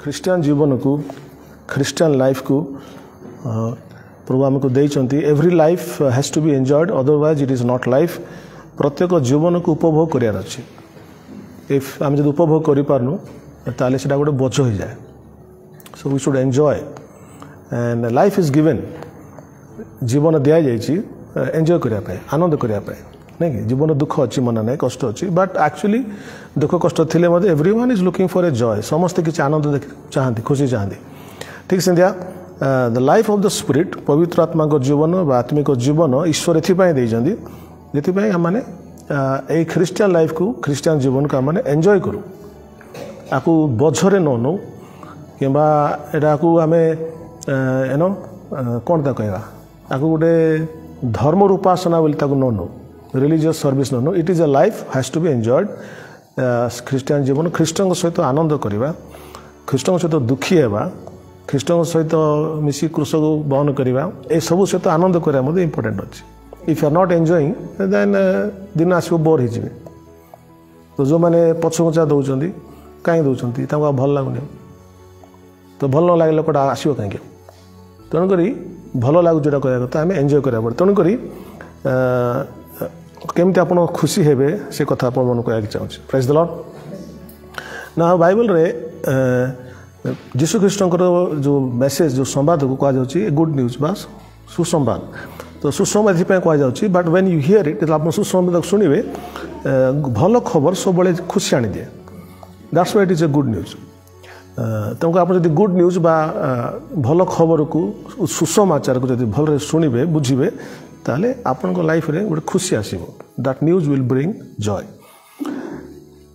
Christian जीवन को Christian life को प्रभु आमको देइचंती every life has to be enjoyed otherwise it is not life प्रत्येक जीवन को उपभोग करार अच्छी इफ आम जब उपभोग करि पारनु ताले सेटा गोटे बोझ हो जाए so we should enjoy and life is given जीवन दिया जाइए एंजॉय करने आनंद करने नहीं कि जीवन दुख अच्छी मना नहीं कष्ट अच्छी बट एक्चुअली दुख कष्ट थिले मध्य everyone is looking for a joy समस्ते किसी आनंद चाहती खुशी चाहती ठीक से the life of the spirit पवित्र आत्मा को जीवन व आत्मिक जीवन ईश्वर एपाई आम ये ख्रिस्टियन लाइफ को ख्रिस्टियन जीवन को आम एंजॉय करूँ आपको बोझरे नौ कि आम एनो कौन ता कहवा आपको गोटे धर्म उपासना बोली no religious service no it is a life has to be enjoyed ख्रिस्टियन जीवन ख्रिस्टन सहित आनंद करवा ख्रिस्टन सहित दुखी है ख्रिस्टन सहित मिसी क्रूस को बहन करवा ये सब सहित आनंद करवा इंपोर्टेंट अच्छी if you are not enjoying then दिन आसो बोर हो तो जो मैंने पछघुचा दौरान कहीं दौरान भल लगुनि तो भल न लगे लोकटा आसो कहीं तेणुक भल लगुच जोटा कह कथा आम एंजॉय करा पड़े तेणुक केमती आप खुशी हेबे से कथा आप मन कहना चाहूँगी प्रेज द लॉर्ड ना बाइबल रे जीशु ख्रीष्टंकर जो मेसेज जो संवाद को कहुच्छी गुड न्यूज बा सुसंवाद तो सुसंवाद ये कहुच्छी but when you hear it आप सुसंवाद शुणवे भल खबर सब खुशी आनी दिए that's why it is a good news तेणुक आप जब गुड न्यूज बा भल खबर को सुसमाचार को जब भल शुणवे बुझे ताले आपण लाइफ रे गोटे खुशी आसो that news will bring Joy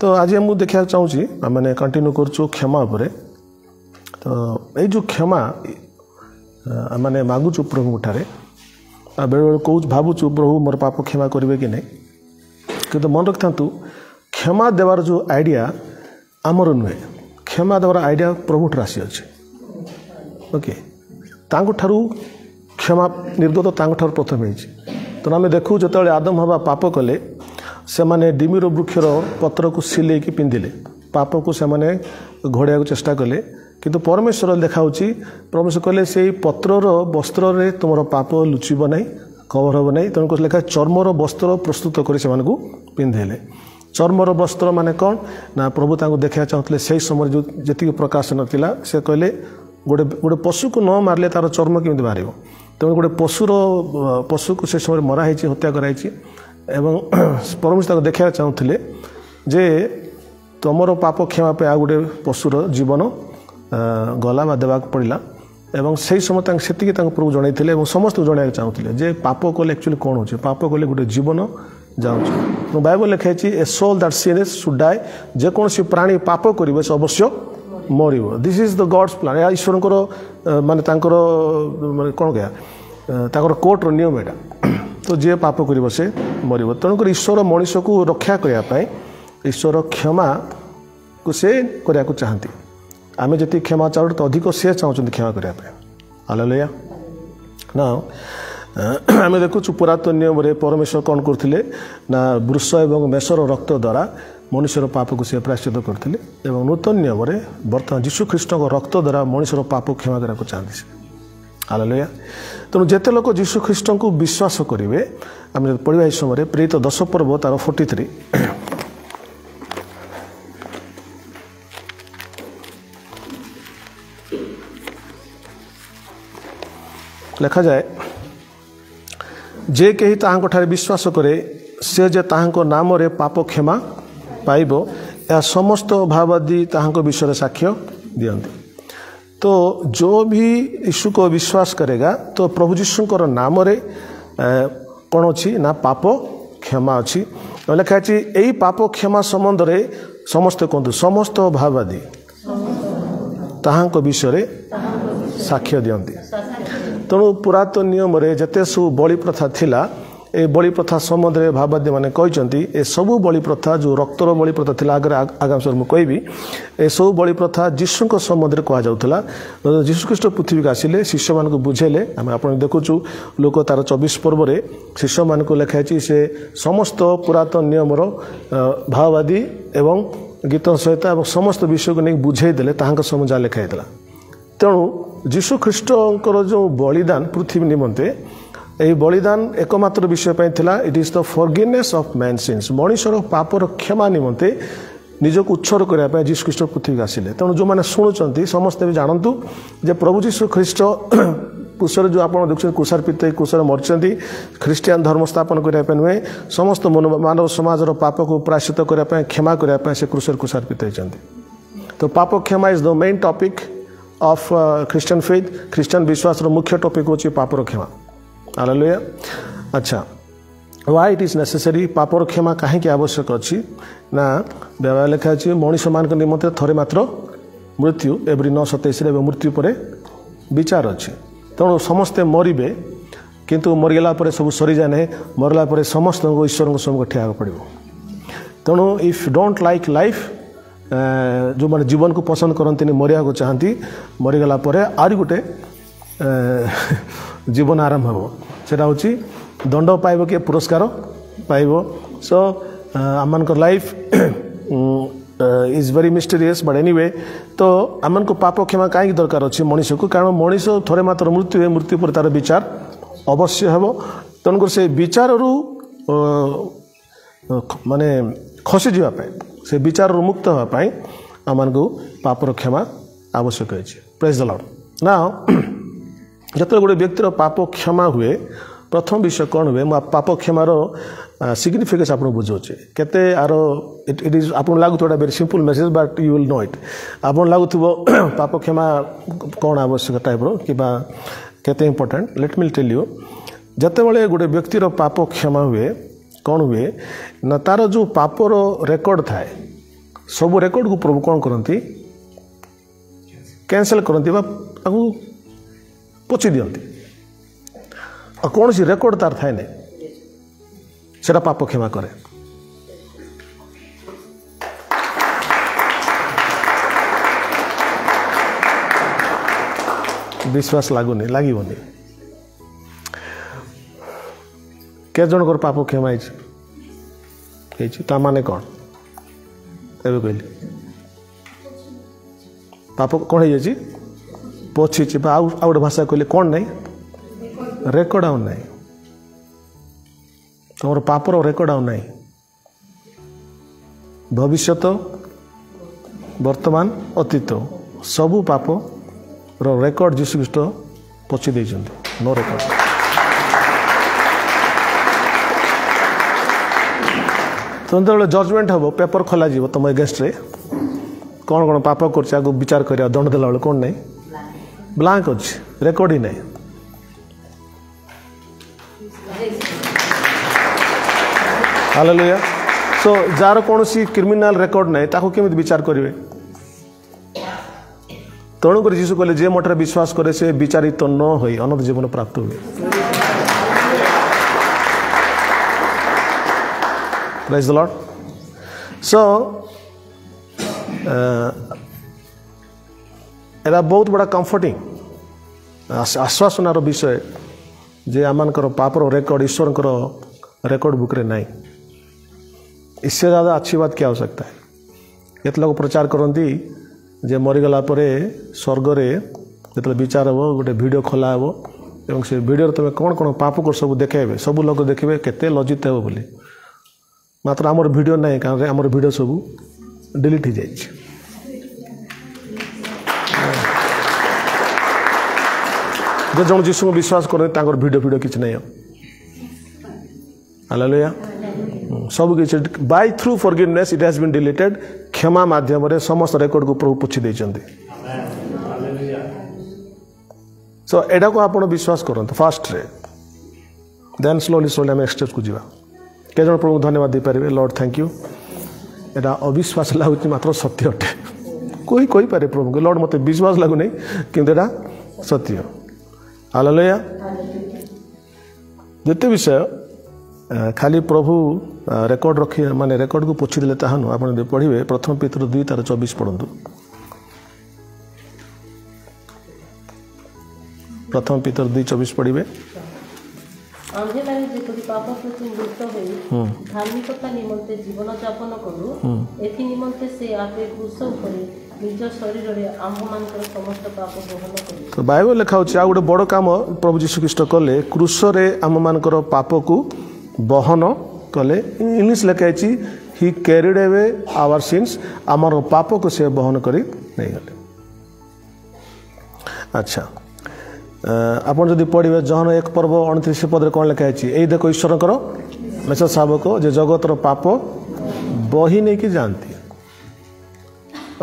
तो आज मुझे देखा चाहूँगी मैंने कंटिन्यू करूँ क्षमा पर तो ये जो क्षमा मैंने मागुचु प्रभु ठारे बेले बेले कौ भावुचु प्रभु मोर पाप क्षमा करेंगे कि नहीं कि मन रखि था क्षमा देवार जो आइडिया आमर नुहे क्षमा देवार आइडिया प्रभु ठार आसी अच्छे ओके तांठारू क्षमा निर्गत तांठार प्रथम हो तेणु आम देखू जो आदम हवा पाप कले से माने डिमिर वृक्षर पत्र को सिले कि पिंधिले पाप को से माने घोड़ाया चेष्टा कले किंतु परमेश्वर देखा परमेश्वर कहले से पत्रर वस्त्र रे तुम पाप लुचिब ना कवर हम ना तेणुक लिखा चर्मर वस्त्र प्रस्तुत कर पिंधेले चर्मर वस्त्र माने कौन ना प्रभु तांको देखा चाहते से समय जो जी प्रकाशन थिला से कहले गोटे गोटे पशु को न मारले तार चर्म केमी बाहर तेणु गोटे पशु को से समय मराही हत्या कराई एवं परमेश्वर देखा चाहूँगे जे तुमर पाप क्षमा पे आ गोटे पशुर जीवन गला बा देवा पड़ा एवं से समय से प्रभु जनई समस्त जनवाक चाहूँगे जे पाप कले एक्चुअली कौन हो पाप कले गोटे जीवन जाऊँ बाइबल लिखाई a soul that sins should die जेकोसी प्राणी पाप करे से अवश्य मर this is the God's plan या ईश्वर माने माने कौन कह कोर्टर नियम यहाँ तो जे पाप कर से मर तेणुक ईश्वर मनीष को रक्षा करने ईश्वर क्षमा को से करने को चाहती आम जी क्षमा चाहूँ तो अधिक सी चाहते क्षमा करने हालेलुया ना आम देखु पुरातन नियम रे परमेश्वर कौन करते ना वृष एवं मेषर रक्त द्वारा मनुष्यर पाप को सी प्रायश्चित करते नूतन नियम रे बर्तमान जीशु ख्रीष्ट रक्त द्वारा मनुष्यर पाप क्षमा करने को चाहती हालेलुया तेणु जिते लोक जीशु ख्रीष्ट को विश्वास करेंगे आम पढ़ा इस समय प्रेरित 10 पर्व तार 43 लिखा जाए जे कहीं ताहां विश्वास करे से जे ताहां नाम रे पाप क्षमा पाइब या समस्त भाववादी ताहां विषय साक्ष्य दियंती तो जो भी यीशु को विश्वास करेगा तो प्रभु यीशुंकर नाम रे कौन अच्छी ना पाप क्षमा अच्छी लिखा यही पाप क्षमा संबंध रे समस्त कहतु समस्त भाववादी ताहां विषय साक्ष्य दियंती तेणु पुरातन नियम रे जते सब बलि प्रथा थिला ए बलि प्रथा संबंध में भाववादी मैंने कहते ए सबू बलि प्रथा जो रक्तर बलि प्रथा थिला आगाम सर मुझे ए सब बलि प्रथा जीशु संबंध में कहुला जीशु ख्रीष्ट पृथ्वी को आसिले शिष्य मान को बुझेले आम आप देखुचु लोक तार 24 पर्व रे शिष्य मान को लिखाई से समस्त पुरातन नियमर भाववादी एवं गीत सहित समस्त विषय को नहीं बुझेदेले समय जहाँ लिखाई तेणु जीशु ख्रीष्टर जो बलिदान पृथ्वी निमंते यही बलिदान एकमात्र विषय थिला it is the forgiveness of man sins मनुष्यर पापर क्षमा निमंते निजक उत्सर्ग करने जीशु ख्रीष्ट पृथ्वी आसिले तेणु जो मैंने शुणुंट समस्ते भी जानतु जे प्रभु जीशु ख्रीष्ट कुशर जो आप देखते कुशार पित कुशर मरचंती ख्रीस्टियान धर्म स्थापन करने नुहे समस्त मानव समाजर पाप को प्रायश्चित करने क्षमा करने से क्रुशर कुशार पित होती तो पाप क्षमा is the main topic of Christian faith Christian विश्वास मुख्य टॉपिक होची पापर क्षमा हालेलुया अच्छा व्हाई इट इज नेसेसरी पापर क्षमा कहीं आवश्यक अच्छी ना व्यवहार लिखा अच्छी मनुष्य मान निमंत्रण थरे मात्र मृत्यु एवरी 9:27 मृत्यु पर विचार अच्छी तेणु समस्ते मरबे किंतु मरीगला सब सरी जाए ना मरला समस्त ईश्वर सम्मुख ठिया पड़ो तेणु इफ डोंट लाइक लाइफ जो मैंने जीवन को पसंद करती मरिया को चाहती मरीगला आरी गोटे जीवन आरंभ हो सेटा हूँ दंड पाइब कि पुरस्कार पाइब सो आम life is very mysterious but anyway तो आम को पाप क्षमा कहीं दरकार अच्छी मनीष को कारण मनीष थोड़े मात्र मृत्यु है मृत्यु पर तार विचार अवश्य हे तेणुक से विचार माने खसी जावाई से विचार मुक्त होगापाई आम को पापर क्षमा आवश्यक है प्रेज द लॉर्ड ना जो गोटे व्यक्तिर पाप क्षमा हुए प्रथम विषय कौन हुए पाप क्षमार सिग्निफिकेंस आप बुझे केते आर इट इज आप लगुवा very simple message but you will know it आप लगुव पाप क्षमा कौन आवश्यक टाइप्र कि केते important let me tell you जिते गोटे व्यक्तिर पाप क्षमा हुए कौन हुए ना तार जो पापर रेकर्ड थाए सब रेकर्ड को प्रभु कौन करती कैंसल करती पोछि दियंती और कौन सी रेकर्ड तार थाए ना सेटा पाप क्षमा करे विश्वास लगुनि लगनी के जन पाप क्षमा ता माने कौन एवं कहली पाप कौन है पोछि आउ गोटे भाषा कहले कौन नहीं रेकर्ड आउ नहीं तुम पापर रेकर्ड आउ नहीं भविष्यत वर्तमान अतीत सबू पाप रेकर्ड जीशु ख्रीष्ट पोछि देइछन्ति नो रेकर्ड तो जो जजमेंट हम पेपर खोल तुम एगेन्स्ट रे कौन कौन पाप कर विचार कर दंड देला बेले कौन नहीं ब्लांक अच्छी रेकर्ड ही नहीं हालेलुया सो जार कौन सी क्रिमिनाल रेकर्ड नहीं ताको केमिति विचार करेंगे तेणुक जीशु कहले जे मठे विश्वास करे से विचारित न हो अनंत जीवन प्राप्त हुए praise the Lord so era बहुत बड़ा कंफर्टिंग आश्वासनार विषय जे आमर पापर रेकर्ड ईश्वर रेकर्ड बुक रे नहीं इससे ज़्यादा अच्छी बात क्या हो सकता है ये लोग प्रचार करती जे मरीगला स्वर्ग जो विचार हम गोटे वीडियो खोला हे और से वीडियो तुम कौन कौन पाप कर सब देखे सब लोग देखिए केते लज्जित हे बोली मात्र आमर वीडियो नहीं कारण आमर वीडियो सब डिलीट हो जाए जो जन जीशु को विश्वास करते वीडियो वीडियो किसी नहीं हालेलुया सब किसी by through forgiveness it has been deleted क्षमा माध्यम समस्त रेकर्ड को प्रभु पोछि देइछन्ति सो एडा को आपण विश्वास करंत फास्ट रे देन स्लोली स्लोली हम एक्सटेप को जीवा के जन प्रभु धन्यवाद दे पारे लॉर्ड थैंक यू एडा अविश्वास लागुची मात्र सत्य अटे कोई पारे प्रभु को लॉर्ड मते विश्वास लागु नहीं किंतु एडा सत्य हालेलुया द्वितीय विषय खाली प्रभु रेकर्ड रखी माने रेकर्ड को पोछि देले ताहा न आपण पढ़िबे प्रथम पितर 2:24 पढ़ंतु प्रथम पितर 2:24 पढ़िबे आम्भेମାନେ ଯେପରି ପାପ ପ୍ରତି ମୃତ ହୋଇ ଧାର୍ମିକତା ନିମନ୍ତେ ଜୀବନ ଯାପନ କରୁ ଏଥି ନିମନ୍ତେ ସେ ଆପେ କ୍ରୁଶ ଉପରେ ନିଜ ଶରୀରରେ ଆମ୍ଭମାନଙ୍କର ସମସ୍ତ ପାପ ବହନ କଲେ। ବାଇବଲ ଲେଖା ହେଉଛି ଆଉ ଗୋଟେ ବଡ଼ କାମ ପ୍ରଭୁ ଯୀଶୁ ଖ୍ରୀଷ୍ଟ କଲେ, କ୍ରୁଶରେ ଆମମାନଙ୍କର ପାପକୁ ବହନ କଲେ। ଇଂଲିଶ ଲେଖା ହେଇଛି ହି କ୍ୟାରିଡ୍ ଆୱେ ଆୱାର ସିନ୍ସ, ଆମର ପାପକୁ ସେ ବହନ କରି ନେଇଗଲେ। ଆଚ୍ଛା, ଆପଣ ଯଦି ପଢ଼ିବେ ଜହନ 1:29 କ'ଣ ଲେଖା ହେଇଛି, ଏଇ ଦେଖ ଈଶ୍ୱରଙ୍କର ମେଷ ଶାବକ ଯେ ଜଗତର ପାପ ବହି ନେଇକି ଯାଆନ୍ତି।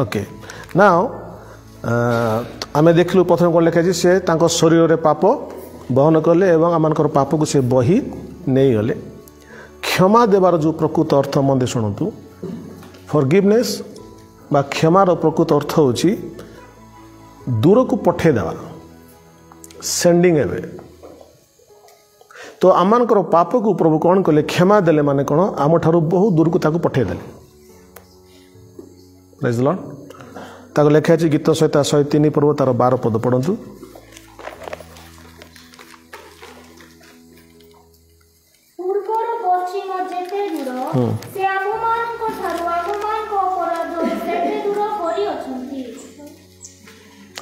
ଓକେ, ନା ଆମେ ଦେଖିଲୁ ପ୍ରଥମେ କ'ଣ ଲେଖା ହେଇଛି, ସେ ତାଙ୍କ ଶରୀରରେ ପାପ ବହନ କଲେ ଏବଂ ଆମମାନଙ୍କର ପାପକୁ ସେ ବହି ନେଇଗଲେ। କ୍ଷମା ଦେବାର ଯେଉଁ ପ୍ରକୃତ ଅର୍ଥ ମନ୍ଦିର ଶୁଣନ୍ତୁ, ଫରଗିଭନେସ୍ ବା କ୍ଷମାର ପ୍ରକୃତ ଅର୍ଥ ହେଉଛି ଦୂରକୁ ପଠାଇ ଦେବା, ସେଣ୍ଡିଂ ଏୱେ। ତ ଆମମାନଙ୍କର ପାପକୁ ପ୍ରଭୁ କ'ଣ କଲେ, କ୍ଷମା ଦେଲେ ମାନେ କ'ଣ, ଆମଠାରୁ ବହୁ ଦୂରକୁ ତାକୁ ପଠାଇ ଦେଲେ। ପ୍ରେଜ୍ ଦି ଲର୍ଡ। ତାକୁ ଲେଖା ହେଇଛି ଗୀତ 103 ତାର 12 ପଦ ପଢ଼ନ୍ତୁ।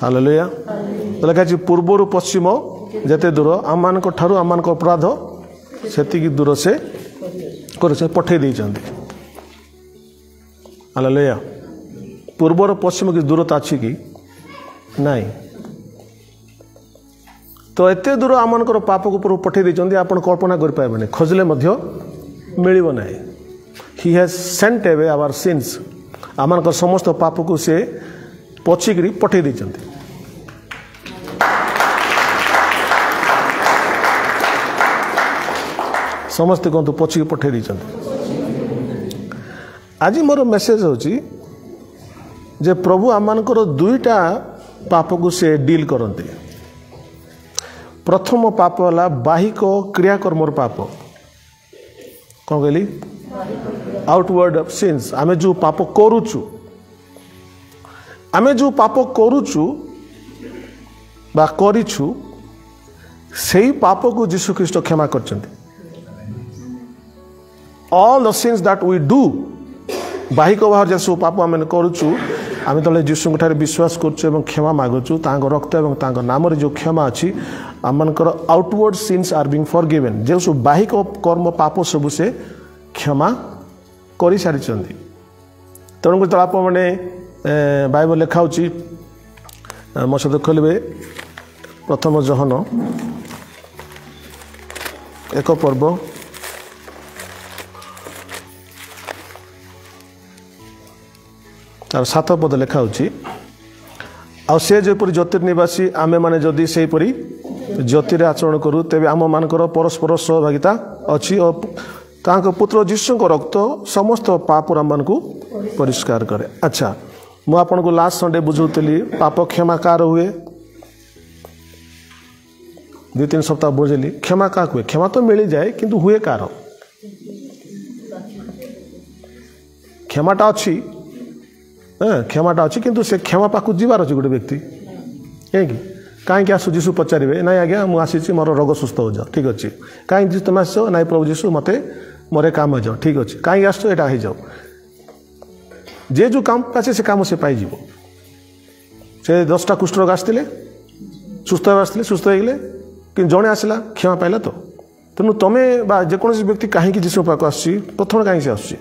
ହାଲେଲୁୟା। ଲେଖା ହେଇଛି ପୂର୍ବରୁ ପଶ୍ଚିମ ଯେତେ ଦୂର ଆମମାନଙ୍କ ଠାରୁ ଆମମାନଙ୍କ ଅପରାଧ ସେତିକି ଦୂର ସେ ପଠାଇ ଦେଇଛନ୍ତି। ହାଲେଲୁୟା। ପୂର୍ବରୁ ପଶ୍ଚିମ କିଛି ଦୂରତା ଅଛି କି? ନାହିଁ। ତ ଏତେ ଦୂର ଆମମାନଙ୍କର ପାପକୁ ପୂର୍ବ ପଠାଇ ଦେଇଛନ୍ତି, ଆପଣ କଳ୍ପନା କରିପାରିବେନି, ଖୋଜିଲେ ମଧ୍ୟ ମିଳିବ ନାହିଁ। He has sent away our sins, ଆମମାନଙ୍କର ସମସ୍ତ ପାପକୁ ସେ ପଚିକିରି ପଠାଇ ଦେଇଛନ୍ତି। ସମସ୍ତେ କୁହନ୍ତୁ ପଚିକି ପଠାଇ ଦେଇଛନ୍ତି। ଆଜି ମୋର ମେସେଜ ହେଉଛି ଯେ ପ୍ରଭୁ ଆମମାନଙ୍କର ଦୁଇଟା ପାପକୁ ସେ ଡିଲ୍ କରନ୍ତି। ପ୍ରଥମ ପାପ ହେଲା ବାହିକ କ୍ରିୟାକର୍ମର ପାପ। କ'ଣ କହିଲି? ଆଉଟୱାର୍ଡ ସିନ୍ସ। ଆମେ ଯେଉଁ ପାପ କରୁଛୁ, ବା କରିଛୁ, ସେଇ ପାପକୁ ଯୀଶୁ ଖ୍ରୀଷ୍ଟ କ୍ଷମା କରିଛନ୍ତି। All the sins that we do, ବାହିକ ଭାବରେ ଯେସବୁ ପାପ ଆମେ କରୁଛୁ, ଆମେ ତାହେଲେ ଯୀଶୁଙ୍କ ଠାରେ ବିଶ୍ୱାସ କରୁଛୁ ଏବଂ କ୍ଷମା ମାଗୁଛୁ। ତାଙ୍କ ରକ୍ତ ଏବଂ ତାଙ୍କ ନାମରେ ଯେଉଁ କ୍ଷମା ଅଛି, ଆମମାନଙ୍କର ଆଉଟୱାର୍ଡ ସିନ୍ସ ଆର୍ ବିଂ ଫରଗିଭେନ୍। ଯେଉଁ ସବୁ ବାହିକ କର୍ମ ପାପ ସବୁ ସେ କ୍ଷମା କରିସାରିଛନ୍ତି। ତେଣୁକରି ତ ଆପଣମାନେ ବାଇବଲ ଲେଖା ହେଉଛି, ମୋ ସହିତ ଖୋଲିବେ ପ୍ରଥମ ଜହନ 1 ତାର 7 ପଦ ଲେଖା ହେଉଛି, ଆଉ ସେ ଯେପରି ଜ୍ୟୋତିର୍ନିବାସୀ ଆମେମାନେ ଯଦି ସେହିପରି ଜ୍ୟୋତିରେ ଆଚରଣ କରୁ, ତେବେ ଆମମାନଙ୍କର ପରସ୍ପର ସହଭାଗିତା ଅଛି ଓ ତାଙ୍କ ପୁତ୍ର ଯୀଶୁଙ୍କ ରକ୍ତ ସମସ୍ତ ପାପରୁ ଆମମାନଙ୍କୁ ପରିଷ୍କାର କରେ। ଆଚ୍ଛା, ମୁଁ ଆପଣଙ୍କୁ ଲାଷ୍ଟ ସଣ୍ଡେ ବୁଝାଉଥିଲି ପାପ କ୍ଷମା କାହାର ହୁଏ। 2-3 ସପ୍ତାହ ବୁଝେଇଲି କ୍ଷମା କାହାକୁ ହୁଏ। କ୍ଷମା ତ ମିଳିଯାଏ, କିନ୍ତୁ ହୁଏ କାହାର? କ୍ଷମାଟା ଅଛି, କ୍ଷମାଟା ଅଛି, କିନ୍ତୁ ସେ କ୍ଷମା ପାଖକୁ ଯିବାର ଅଛି ଗୋଟେ ବ୍ୟକ୍ତି। କାହିଁକି ଆସୁ ଯୀଶୁ ପଚାରିବେ, ନାଇଁ ଆଜ୍ଞା ମୁଁ ଆସିଛି ମୋର ରୋଗ ସୁସ୍ଥ ହୋଇଯାଅ, ଠିକ୍ ଅଛି। କାହିଁକି ତୁମେ ଆସିଛ? ନାଇଁ ପ୍ରଭୁ ଯୀଶୁ ମୋତେ ମୋର କାମ ହେଇଯାଉ, ଠିକ୍ ଅଛି। କାହିଁକି ଆସୁଛ? ଏଇଟା ହେଇଯାଉ। ଯେ ଯେଉଁ କାମ ଅଛି ସେ କାମ ସେ ପାଇଯିବ। ସେ 10ଟା କୁଷ୍ଠରୋଗ ଆସିଥିଲେ, ସୁସ୍ଥ ହେଇଗଲେ, କିନ୍ତୁ ଜଣେ ଆସିଲା କ୍ଷମା ପାଇଲା। ତ ତେଣୁ ତମେ ବା ଯେକୌଣସି ବ୍ୟକ୍ତି କାହିଁକି ଯୀଶୁଙ୍କ ପାଖକୁ ଆସୁଛି, ପ୍ରଥମେ କାହିଁକି ସେ ଆସୁଛି?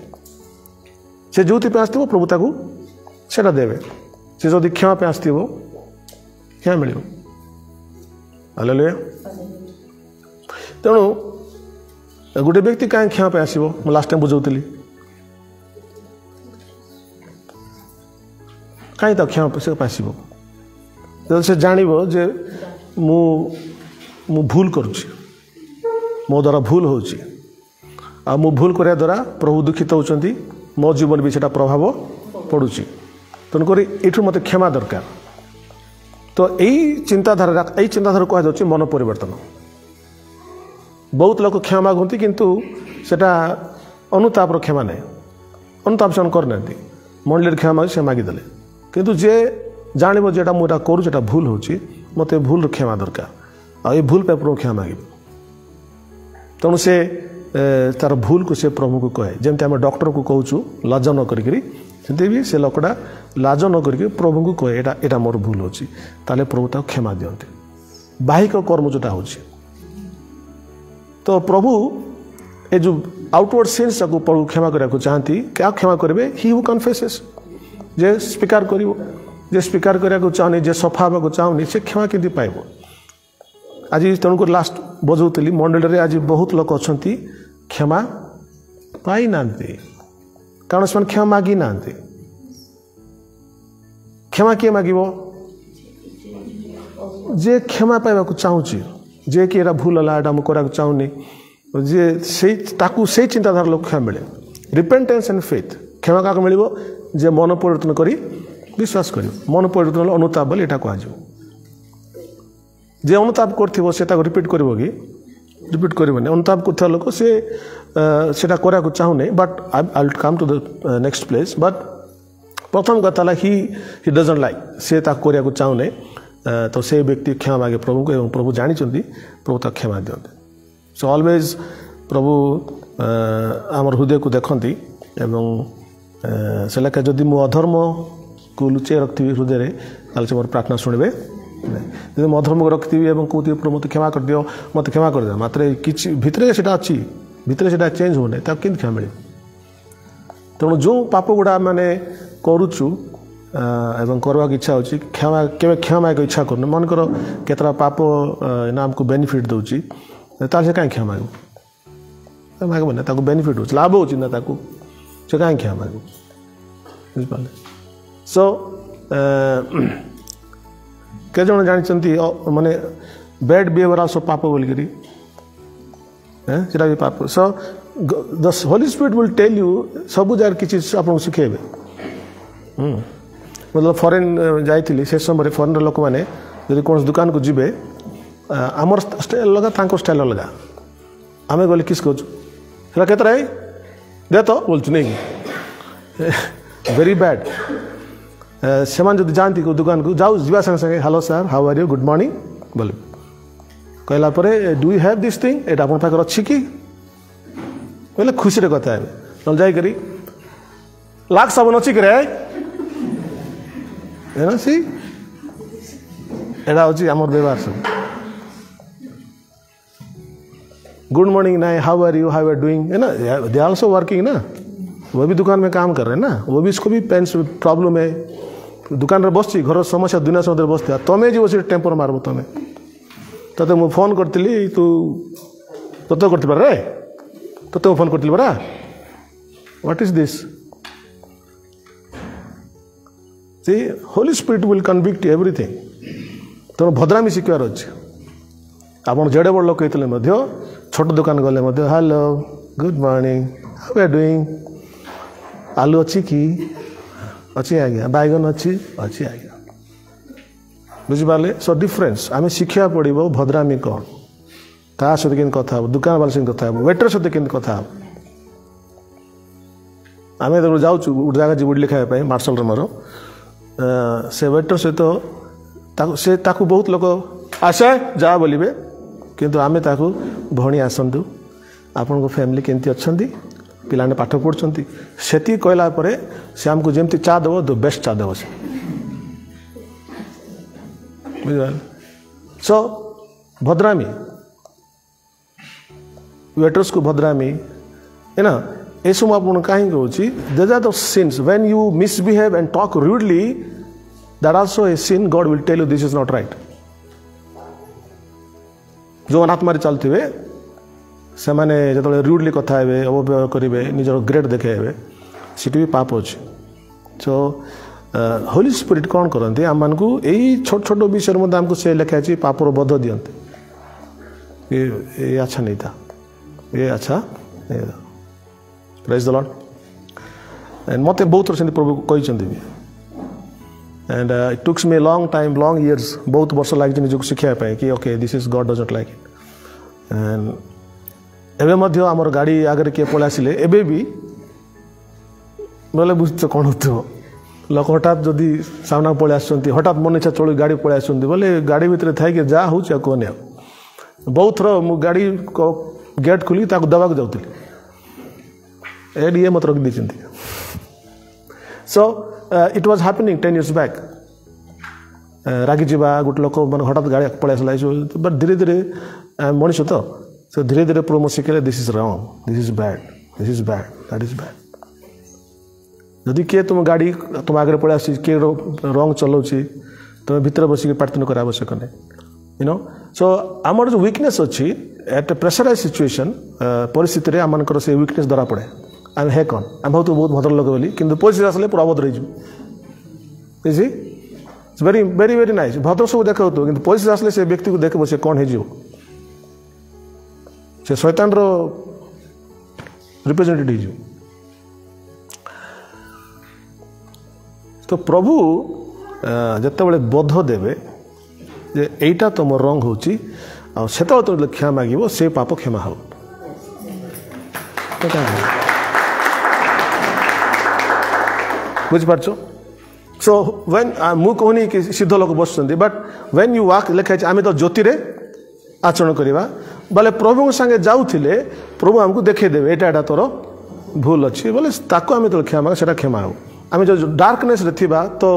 ସେ ଯେଉଁଥିପାଇଁ ଆସିଥିବ ପ୍ରଭୁ ତାକୁ ସେଇଟା ଦେବେ। ସେ ଯଦି କ୍ଷମା ପାଇଁ ଆସିଥିବ, କ୍ଷମା ମିଳିବ। ହାଲେଲୁୟା। ତେଣୁ ଗୋଟେ ବ୍ୟକ୍ତି କାହିଁକି କ୍ଷମା ପାଇଁ ଆସିବ? ମୁଁ ଲାଷ୍ଟ ଟାଇମ୍ ବୁଝାଉଥିଲି, କାହିଁକି ତାକୁ କ୍ଷମା ପାଇଁ ଆସିବ? ଯଦି ସେ ଜାଣିବ ଯେ ମୁଁ ଭୁଲ କରୁଛି, ମୋ ଦ୍ୱାରା ଭୁଲ ହେଉଛି, ଆଉ ମୁଁ ଭୁଲ କରିବା ଦ୍ୱାରା ପ୍ରଭୁ ଦୁଃଖିତ ହେଉଛନ୍ତି, ମୋ ଜୀବନ ବି ସେଇଟା ପ୍ରଭାବ ପଡ଼ୁଛି, ତେଣୁକରି ଏଇଠୁ ମୋତେ କ୍ଷମା ଦରକାର। ତ ଏଇ ଚିନ୍ତାଧାରା କୁହାଯାଉଛି ମନ ପରିବର୍ତ୍ତନ। ବହୁତ ଲୋକ କ୍ଷମା ମାଗନ୍ତି, କିନ୍ତୁ ସେଇଟା ଅନୁତାପର କ୍ଷମା ନାହିଁ, ଅନୁତାପ ସେମାନେ କରିନାହାନ୍ତି। ମଣ୍ଡଳୀରେ କ୍ଷମା ମାଗି ସେ ମାଗିଦେଲେ, କିନ୍ତୁ ଯିଏ ଜାଣିବ ଯେ ଏଇଟା ମୁଁ ଏଇଟା କରୁଛି, ଏଇଟା ଭୁଲ ହେଉଛି, ମୋତେ ଭୁଲର କ୍ଷମା ଦରକାର, ଆଉ ଏଇ ଭୁଲ ପାଇଁ ପ୍ରଭୁ କ୍ଷମା ମାଗିବି। तेणु से तार भूल को से प्रभु को कहे जमती आम डॉक्टर को कहूँ लाज न करी सेमती भी से लोकटा लाज न करके प्रभु को कहे एटा मोर भूल होची ताले प्रभु ताको क्षमा दियंते बाहिक कर्म जोटा होची तो प्रभु ए जो आउटवर्ड सेंस को प्रभु क्षमा करने को चाहती क्या क्षमा करेंगे ही हु कन्फेसेस जे स्वीकार करिवो जे स्वीकार करने को चाहनी जे सफा हवा को चाहनी से क्षमा केमती पाइब आज तेणुक लास्ट बजाऊली मंडल में आज बहुत लोग अच्छा क्षमा पाई ना कारण से क्षमा मागी ना क्षमा किए मागिब जे क्षमा पाइबा चाहूँगी जे कि एटा भूल है एटा मुझे चाहूनी जे से चिंताधारा लोक क्षमा मिले रिपेंटेंस एंड फेथ क्षमा क्या मिल जे मन परिवर्तन करी विश्वास कर मन परिवर्तन अनुताप बोली एटा कह जे अनुताप कर रिपीट कर रिपीट करनी अनुताप कर लोक सेटा करा चाहूनी but I will come to the next place but प्रथम कथा ही डजंट लाइक से करा चाहूनी तो से व्यक्ति क्षमा मागे प्रभु को एवं प्रभु जानी प्रभु तक क्षमा दियंते सो ऑलवेज प्रभु आमर हृदय को देखती एवं से लेखे जदि मु अधर्म को लुचे रखी हृदय ताल से मोर प्रार्थना शुणवे जब मैं अधर्म को रखी और कहती मत क्षमा कर दियो मत क्षमा कर दियो मात्र कि भितर से अच्छी भितर से चेंज होने कि क्षमा मिले तेणु जो पाप गुड़ा मैंने करुचु एवं करवा इच्छा होची क्षमा के क्षमा एक इच्छा कर मन कर केतरा पाप ना आमको बेनिफिट दूची ताल से कहीं क्षमा मागो मागो ना बेनिफिट हो लाभ हो ना से कहीं क्षमा मागो बुझिपारे सो के जन जानते माने बैड बिहेवियर आल्सो पाप बोलिकी भी पाप so the Holy Spirit will tell you सब जगह किसी आपको शिखेबे मतलब फॉरेन जाइली से समय फॉरेन लोक मैंने जब कौन दुकान को जीवे आमर स्टाइल अलग स्टाइल अलग आम गले किस कहूँ केतरा है दे तो बोलचु नहीं वेरी बैड से जब जाती दुकान को जाऊ जा संगे संगे hello sir how are you good morning बोले कहला do you have this thing एटा अपन पाखर अच्छी कि बोले खुशी कथा है जाकरी लाख साबुन अच्छी करे सी एटा हूँ आम व्यवहार सब गुड मॉर्निंग ना हाउ आर डूइंग है ना दे आल्सो वर्किंग ना वो भी दुकान में काम कर रहे हैं ना वो भी इसको भी पेंस प्रॉब्लम है दुकान में बस घर समस्या दुनिया समझ बसता तुम्हें जी बस टेम्पर मारब तुम्हें तो मुझे फोन करी तू तो कर रे तो फोन करी परा what is this see Holy Spirit will convict everything तेणु भद्रामी शिखार अच्छे आप जेड़े बड़ लोक कहते छोट दुकान गले hello good morning how are doing आलू अच्छी कि अच्छी आज्ञा बैगन अच्छी अच्छी आज्ञा बुझिपारे सो डिफरेन्स आम शिखा पड़ो भद्रामी कौन ता सहित के कथा दुकान वाला सहित कथा वेटर सहित के कथा आम जाऊँ गोटे जगह जी इडली खावाई मार्शल मोर से वेटर सहित से बहुत लोग आसे जा बोलिए किंतु आमे ताकू भणी आसतु आपण फैमिली केमती अच्छा पिलाने पाठ पढ़ुंट से कहला से आमको जमती चा देव द बेस्ट चा देव से बुझे सो भद्रामी वेटर्स को भद्रामी है ना ये सब आप कहीं कहूँ these are the sins when you misbehave and talk rudely that also a sin God will tell you this is not right जो अनात्मा चलते से मैंने जो रूडली कथा हे अवव्यय करेंगे निजर ग्रेड देखे सीट भी पाप अच्छे सो होली स्पिरिट कौन करते आम मानक यही छोट छोट विषय मध्य आमको से लिखाई पापर बोध दियंते ये अच्छा नहीं था ये अच्छा नहीं था प्रेज द लॉर्ड एंड मत बहुत थर प्रभु कहते भी and it takes me long time long years बहुत वर्ष लगे निजक शिखापी कि okay this is God doesn't like it and एवं मध्य आमर गाड़ी आगे किए पलि आसिले एबे भी बोले बुझ कौन हो लोक हठात जदि सामना पलि आसुँच हठात मन इच्छा चल गाड़ी पलि आसुँच बोले गाड़ी भितर थी जा हो कहने बहुत थर मु गाड़ी गेट खोली दबा जाऊली एड ये मत रखी देती so it was happening 10 years back रागी जा गोटे लोक मैंने हठात गाड़ी पलि आसला बट धीरे धीरे मनीष तो सो धीरे धीरे प्रभु शिखे this is wrong this is bad that is bad जदि किए तुम गाड़ी तुम आगे पलि आस किए रंग चलाऊँ तुम भितर बसिक प्रार्थना कर आवश्यक नहीं यू नो सो आमर जो वीकनेस अच्छी एट ए प्रेसराइज सिचुएशन परिस्थिति आमर से वीकनेस धरा पड़े आम हे कौन आम भाव बहुत भद्र लोक बोली कि परिस्थिति आसले पूरा अभद्र हो वेरी वेरी वेरी नाइस भद्र सब देखा कि परिस्थिति आसले से व्यक्ति को देख से कौन हो से शैतान रिप्रेजेंटेटिव हो तो प्रभु जिते बोध देवे जे एटा तुम रंग होची से तुम क्षमा मांग से पाप क्षमा हो बुझिपार सो व्हेन मु कहनी कि सिद्ध लोक बस बट व्हेन यू वाक लिखाई आम तो ज्योति आचरण करवा बोले प्रभु संगे जाऊे प्रभु आमको देखदेवे एटा तोर भूल अच्छी बोले ताको आम जो क्षमा से क्षमा हो आम जो डार्कनेस थिबा तो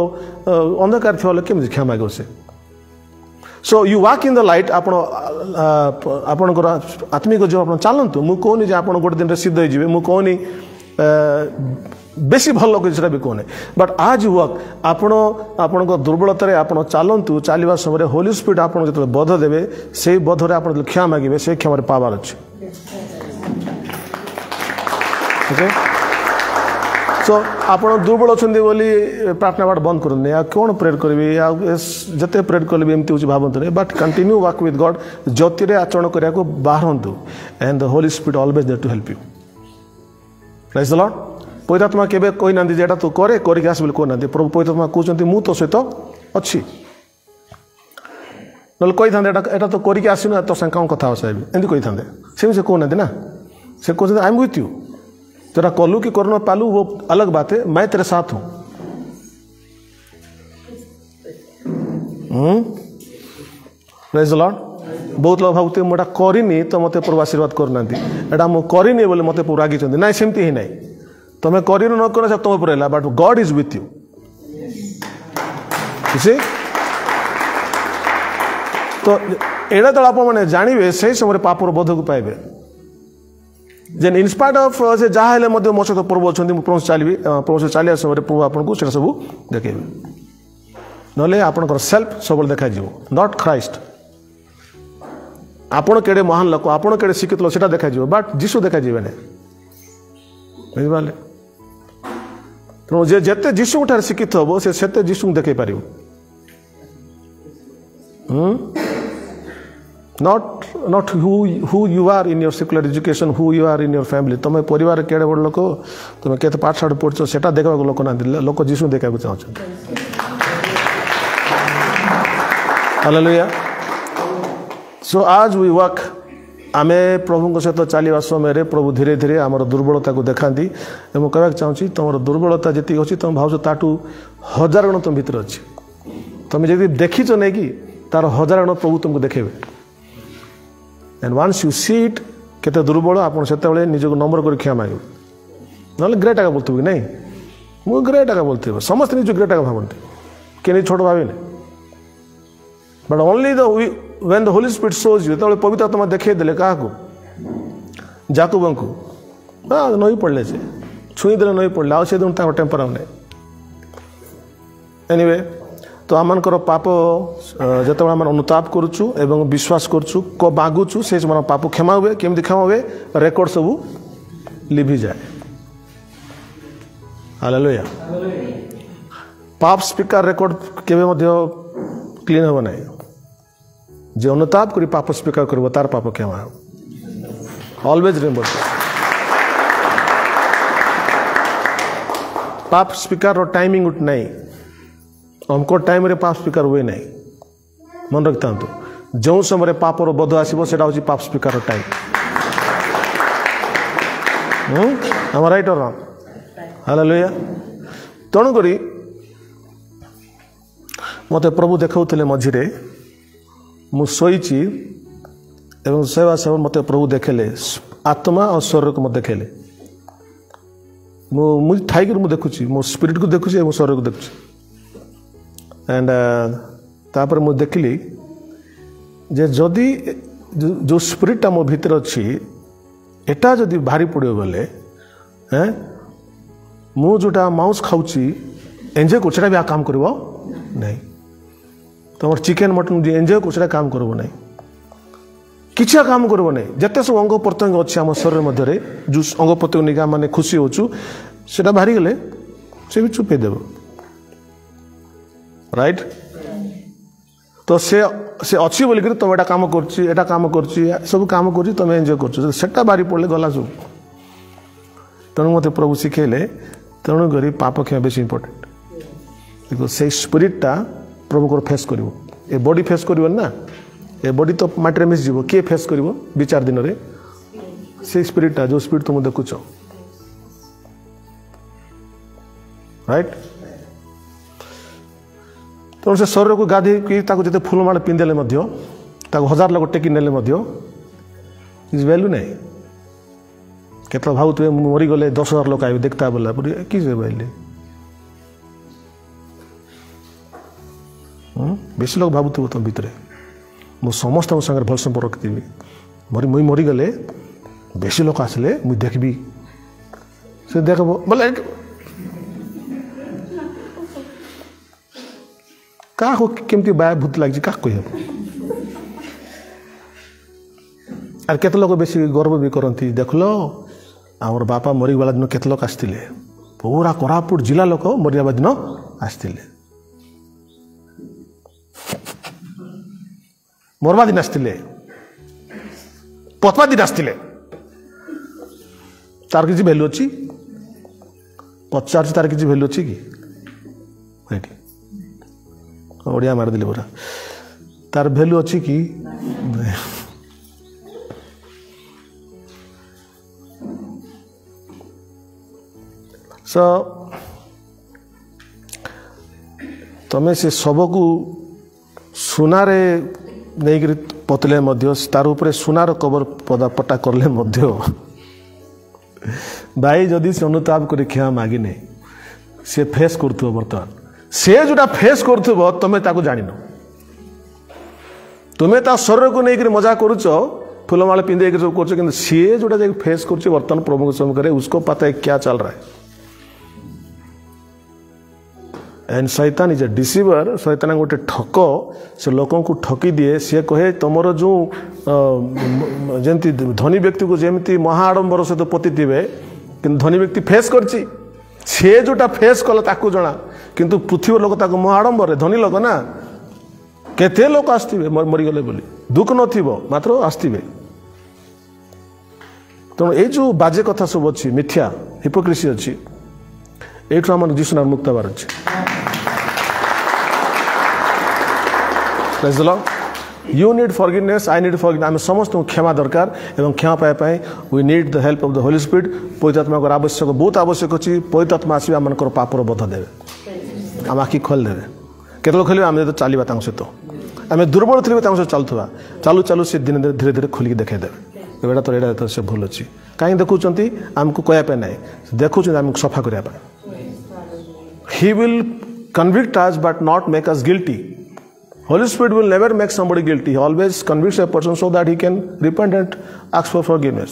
अंधकार थी केमी क्षमा मांग से so you walk in the light आपणकर आत्मिक जीवन आप चलतु मुझे कहनी आप गोटे दिन सिद्ध हो मुझे कहनी बेसी भल लोग भी कहने बट आज वर्क आपण दुर्बलतार आप चलतु चलवा समय होली स्पिरिट आप जो बोध देवे से बोधरे आप क्षमा मांगे से क्षमा पावर अच्छे ओके सो आप दुर्बल अच्छा बोली प्रार्थना पाठ बंद करनी आ कौन प्रेयर करी जिते प्रेयर करी एमती हूँ भावतु नहीं but continue work with God ज्योति आचरण करने को बाहरतु and the Holy Spirit always there to help you praise the Lord पवित्रात्मा केबे कोई ना जेटा तू करे करके आस कहना प्रभु पवित्रात्मा कहते मु तो सहित अच्छी ना कही था तो करके आसना तो संग कौन कथा हसाबी एमती कही था से कहना ना से कहते आई एम विथ यू तेरा कलू कि कर न पालू वो अलग बात है मैं तेरे साथ हूं प्रेज द लॉर्ड बहुत लोग भावते मुझे करनी तो मत प्रभु आशीर्वाद करना एटा मुझे करनी बोले मत प्रभु रागी ना सेमती ही ना तुम्हें कर न कर सब तुम रहा but God is with you तो एड़ा तो आप जानवे से समय पापर बोध को पाइबे जेन इनस्पाइट ऑफ से जहाँ मो सहित प्रभु अच्छा प्रभु चलिए प्रभु सहित चलिया समय प्रभु आपको से सब देखे ना आपंकर सेल्फ सब देखा नॉट ख्राइस्ट आपण केड़े महान लोक आपण केड़े शिक्षित लोक से देखा बट जीशु देखा ना बुझिपारे तेणु जे जिते जीशु ठार शिक्षित हम से जीशु देखे पार not who you are in your secular education, who you are in your family. तुम परिवार केड़े बड़ लोक तुम केते पाठ साठ पढ़छ सेटा देखा लोक ना लोक जीशु देखा चाहछन हालेलुया सो आज वी वर्क आमे प्रभु सहित चलवा समय प्रभु धीरे धीरे आमर दुर्बलता को देखाती मुझे कहना चाहूँगी तुम दुर्बलता जी अच्छी तुम भाव ताठू 1000 गुण तुम भीतर अच्छे तुम जब देखीच नहीं कि तार 1000 गुण प्रभु तुमको देखेबे and once you see it केते दुर्बल आप निजक नंबर कर क्षमा मांगे ना ग्रेट आगे बोलते कि नहीं मुझे ग्रेट आगे बोलते समस्त निज ग्रेट आगे भावती किए छोट भावे but only when the Holy spirit shows you तो पवित्र आत्मा देखे देले क्या जाकुब को नई पड़े से छुई देले नई पड़े आउ से टेम्पर आउ नहीं एनीवे तो आमर पाप जो आम अनुताप करुचु एवं विश्वास करुचु को मागुचु से पाप क्षमा हुए केमती क्षमा हुए रेकर्ड सब लिभि जाए हालेलुया पाप स्पीकर रेकर्ड केबे मध्य क्लीन हम ना जे अनुताप करी पाप स्वीकार कर तार पाप क्षमा हो ऑलवेज रिमेंबर पाप स्वीकार टाइमिंग उठ नहीं हमको टाइम रे पाप स्वीकार हुए नहीं मन रखता तो जो समय पापर बोध आसो से पाप स्वीकार टाइम आम राइट और रॉन्ग हालेलुया तेणुक मत प्रभु देखा मझे मु शोची एवं सेवा सेवन मत प्रभु देखेले आत्मा और शरीर को मत देखेले मुझे ठाई कर देखुची मो स्पिरिट को देखुची मो शरीर को देखुची एंड तापर मुझे देखली जे जदि जो स्पिरिटा मो भीतर अच्छी एटा जदि भारी पड़ो बोले हैं मु जोटा माउस खाऊची एंजॉय कर भी आ काम करिवो नहीं तुम चिकेन मटन जो एंजॉय कर काम करबो नहीं किसी काम करबो नहीं जते सब अंग प्रत्यंग अच्छे आम शरीर मध्य जो अंग प्रत्यंग निका माने खुशी होचु सेटा भारी गले से भी चुपे देव राइट तो से अच्छी बोलिक तुम एटा काम कर सब काम कर तुम एंजॉय कर बारी पड़े गला सब तेणु मत प्रभु शिखेले तेणु कर पाप क्षमा बेस इंपोर्टेंट बिकज से स्पिरिटा प्रभु को फेस कर ए बॉडी फेस कर ना ए बॉडी तो माटी मिस जीव किए फेस कर 2-4 दिन में से स्पिरिटा जो स्पिरिट तुम देखुच राइट तेणु से शरीर को गाधे जिते फूलमाला पिंधेले 1000 लोग टेकी नेले इज वैल्यू नहीं केत भावुए मरीगले 10,000 लोग आए देखता बोला कि भाई बेसी लोग भावुव तुम भितर मु समस्त सागर भल संपर्क रखी मुई मरीगले बेसी लोग आसले मुई देखबी से देख बोले क्या केमती बाया भूत लगी क्या कह आर केत लोग बेसी गर्व भी करती देख लो आमर बापा मरीगला दिन केत लोग आसते पूरा कोरापुट जिला लोक मरिया दिन आसते मरवा दिन आसते पतवा दिन आसते तार किसी भैल्यू अच्छी पचार तार किसी भैल्यू अच्छी कि ओडिया मारदेली पूरा तार भैल्यू अच्छी कि सो तमें से सबको सुनारे नहीं पतले तार उपरे सुनार कवर पटा करले भाई जदि से अनुताप कर क्षमा मागिने सी फेस कर बर्तमान से जोटा फेस कर तुम्हें जान तुम्हें ता शरीर को लेकर मजा करुच फूलमाला पिंधे सब कर सी जोटा फेस कर बर्तमान प्रभु के सम्मुख उसको पता है क्या चल रहा है एंड शैतान इज ए डिसीवर शैतान गोटे ठक से लोकों को ठकी दिए सी कहे तुमर जो जमी धनी व्यक्ति को जमी महाआडंबर सहित पति थे कि धनी व्यक्ति फेस करछि से जोटा फेस कला ताकू जना किंतु पृथ्वी लोक ताको महाआडंबर धनी लोक ना केते लोक आसथिबे मरीगले बोली दुख नथिबो मात्र आसथिबे तेणु ये जो बाजे कथा सब अच्छी मिथ्या हिपोक्रेसी अच्छी एठू आम जीशु नाम मुक्त हबार अच्छे you need forgiveness I need forgiveness आम समस्त क्षमा दरकार एवं क्षमा पाए we need the help of the Holy Spirit पवित्र आत्मा को आवश्यक बहुत आवश्यक अच्छी पवित्र आत्मा आसवे आम पापर बोध देवे आम आखि खोल देवे केत लोग खोल आम जो चलवा सहित आम दुर्बल थे सहित चलुवा चालू चालू से दिन धीरे धीरे खोलिक देखेदेवे एटा तो एटा से भूल अच्छी कहीं देखुं आमको कहवाई ना देखुं आमको सफा करने He will convict us but not make us guilty. Holy Spirit will never make somebody guilty. He always convicts a person so that he can repent and ask for forgiveness.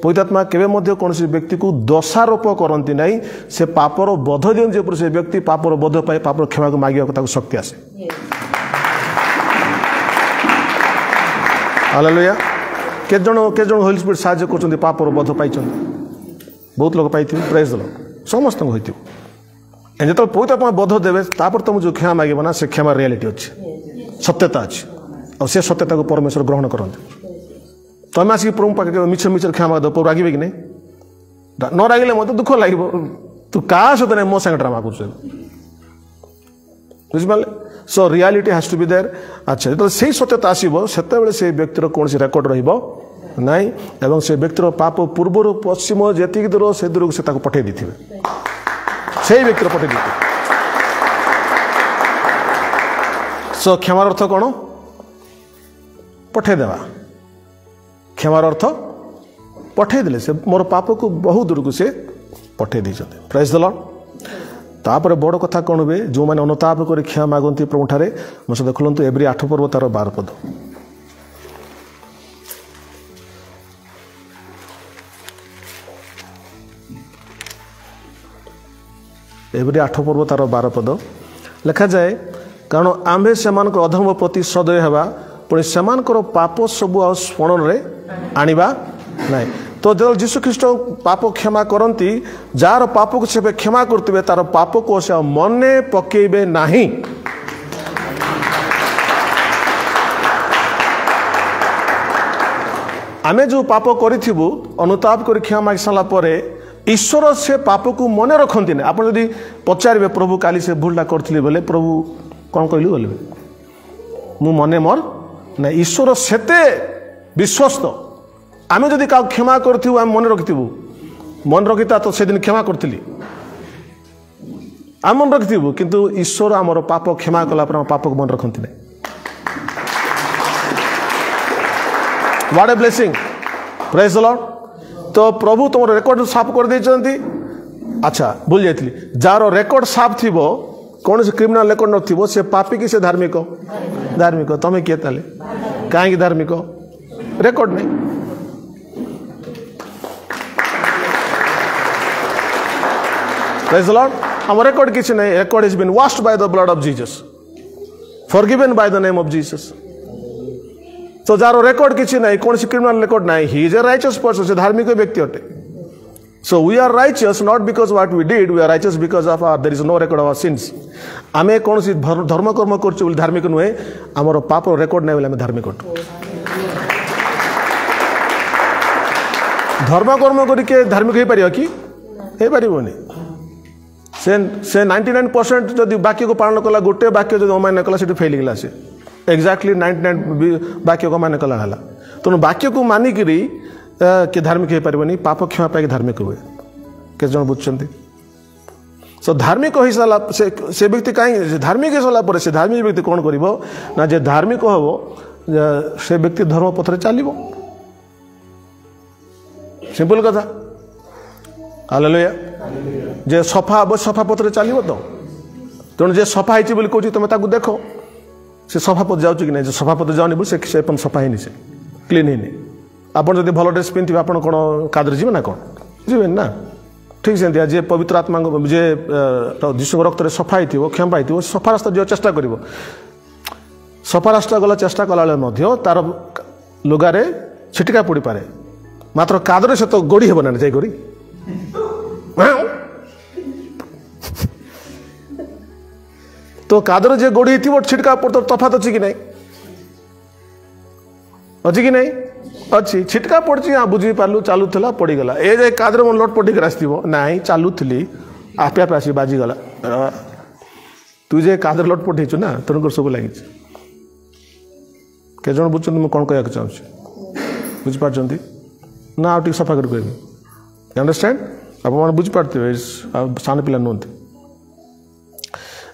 पवित्र आत्मा केवे मध्य कौन व्यक्ति को दोषारोप करती नहीं से पापर बोध दियन जे से व्यक्ति पापर बोध पाए पापर क्षमा को मांगे शक्ति आसे हालेलुया के जन होली स्पिरिट साहाय्य कर पापर बोध पाई बहुत लोग पाई प्रेज द लॉर्ड समस्त होती जो पवित्र आत्मा बोध देवे तापर तुम जो क्षमा मांगे ना से क्षमा रियलिटी अच्छी सत्यता अच्छी और से सत्यता को परमेश्वर ग्रहण करते तुम आसिक प्रभु पाखे मिछ मिछ क्षमा दो प्रभु रागे कि नहीं न रागिले मत दुख लगे तू क्या सहित नहीं मो संगे ड्रामा कर बुझिपारे so reality has to be there अच्छा जो से सत्यता आसो से व्यक्तिर कौन रेकर्ड रही एवं से व्यक्तिर पाप पूर्वर पश्चिम जी दूर से दूर से पठे दी से व्यक्ति पठे दी सो क्षमार अर्थ कौन पठेदेवा क्षमार अर्थ पठेदेले से मोर पाप को बहुत दूर को से पठे देइछन्ते प्रेज द लॉर्ड तापर बड़ कथा कौन हुए जो मैंने अनुताप कर क्षमा मागती प्रभु ठारे मो सहित खोलतु एब्री 8 पर्व तार 12 पद एब्री 8 पर्व तार 12 पद लिखा जाए कारण आम्भे सेमानक अधर्म प्रति सदय हेबा पुणी सेमानकर पाप सबु आ स्मरण रे आनिबा नाही तो जो जीशु ख्रीष्ट पाप क्षमा करती जार पाप को से क्षमा करते तार पाप को से मने पकेबे नाही आमे जो पाप करिथिबु अनुताप कर क्षमा माग साला परे ईश्वर से पाप को मने रखती ना आप जदि पचारे प्रभु काली से भूलटा करथिले बोले प्रभु कौन कहलु बोले मु मने मोर ना ईश्वर सेते विश्वस्त आमे जदि का क्षमा करथिबु आम मन रखिथिबु मन रखिता तो से दिन क्षमा करथिली आम मन रखिथिबु किंतु ईश्वर हमर पाप क्षमा कला पर पाप को मन रखंती नै what a blessing praise the Lord तो प्रभु तुम रेकर्ड साफ कर देइछंती अच्छा भूल जाइतली जार रेकर्ड साफ थिबो कौन से क्रिमिनल रेकर्ड नथिबो से पापी कि से धार्मिक धार्मिक तमे के ताले काहे धार्मिक रेकर्ड नहीं Praise the Lord. Our record किसी नहीं record has been washed by the blood of Jesus, forgiven by the name of Jesus. So जारो record किसी नहीं कौन सी criminal record नहीं he is a righteous person से धार्मिक व्यक्ति होते. So we are righteous not because what we did, we are righteous because of our there is no record of our sins. आमे कौन सी धर्म कर्म करछे बोली धार्मिक नुहे हमर पाप record नहीं बोली आमे धार्मिक होतो. धर्म कर्म करी के धार्मिक हे परियो कि हे परिबोनी से 99% जदि वाक्य को पालन कला गोटे वाक्य जो अमान्य कला से फेल गला से एक्जाक्टली 99 वाक्य को अमान्य कला हला तो वाक्य को मानिक के धार्मिक हो पारबनी पाप क्षमा पाई धार्मिक हुए के जन बुझुंती सो धार्मिक हो साला से व्यक्ति कहीं धार्मिक होला पर से धार्मिक व्यक्ति कौन करिवो ना जे धार्मिक हबो से व्यक्ति धर्म पथरे चलिबो सिंपल कथा हालेलुया जे सफा अब सफा पत्र चलो तो तेणु जे सफा होती बोली कहूँ तुम ताकू देख से सफा पद जाऊँ कि नहीं जो सफा पद जाऊनी बोली से सफा है से क्लीन है आपड़ जब भल ड्रेस पिंधे आप कौन कादरे जी ना कौन जी ना ठीक से जे पवित्र आत्मा जे जीशु रक्त सफा हो क्षमा हो सफा रास्ता जो चेष्टा कर सफा रास्ता गला चेष्टा कला तार लुगारे छिटिका पड़ पारे मात्र कादरे से तो गोड़ी हे ना जाकर तो कादर जे गोड़ी थी वो छिटका पड़ तो तफात अच्छी कि नहीं अच्छी कि नहीं अच्छी छिटका पड़ी हाँ बुझी पार्लु चलूला पड़गला ए जे कादर मन लट पटिक आसो ना चलुली आपे आप आस बाजीगला तु जे कादर लट पठेचु ना तेणुक सब लगी के जन बुझुं मुझे कौन कहना चाहूँ बुझीपार ना आउ सफा कर कह अंडरस्टैंड आप बुझीपारे सान पिला नुहति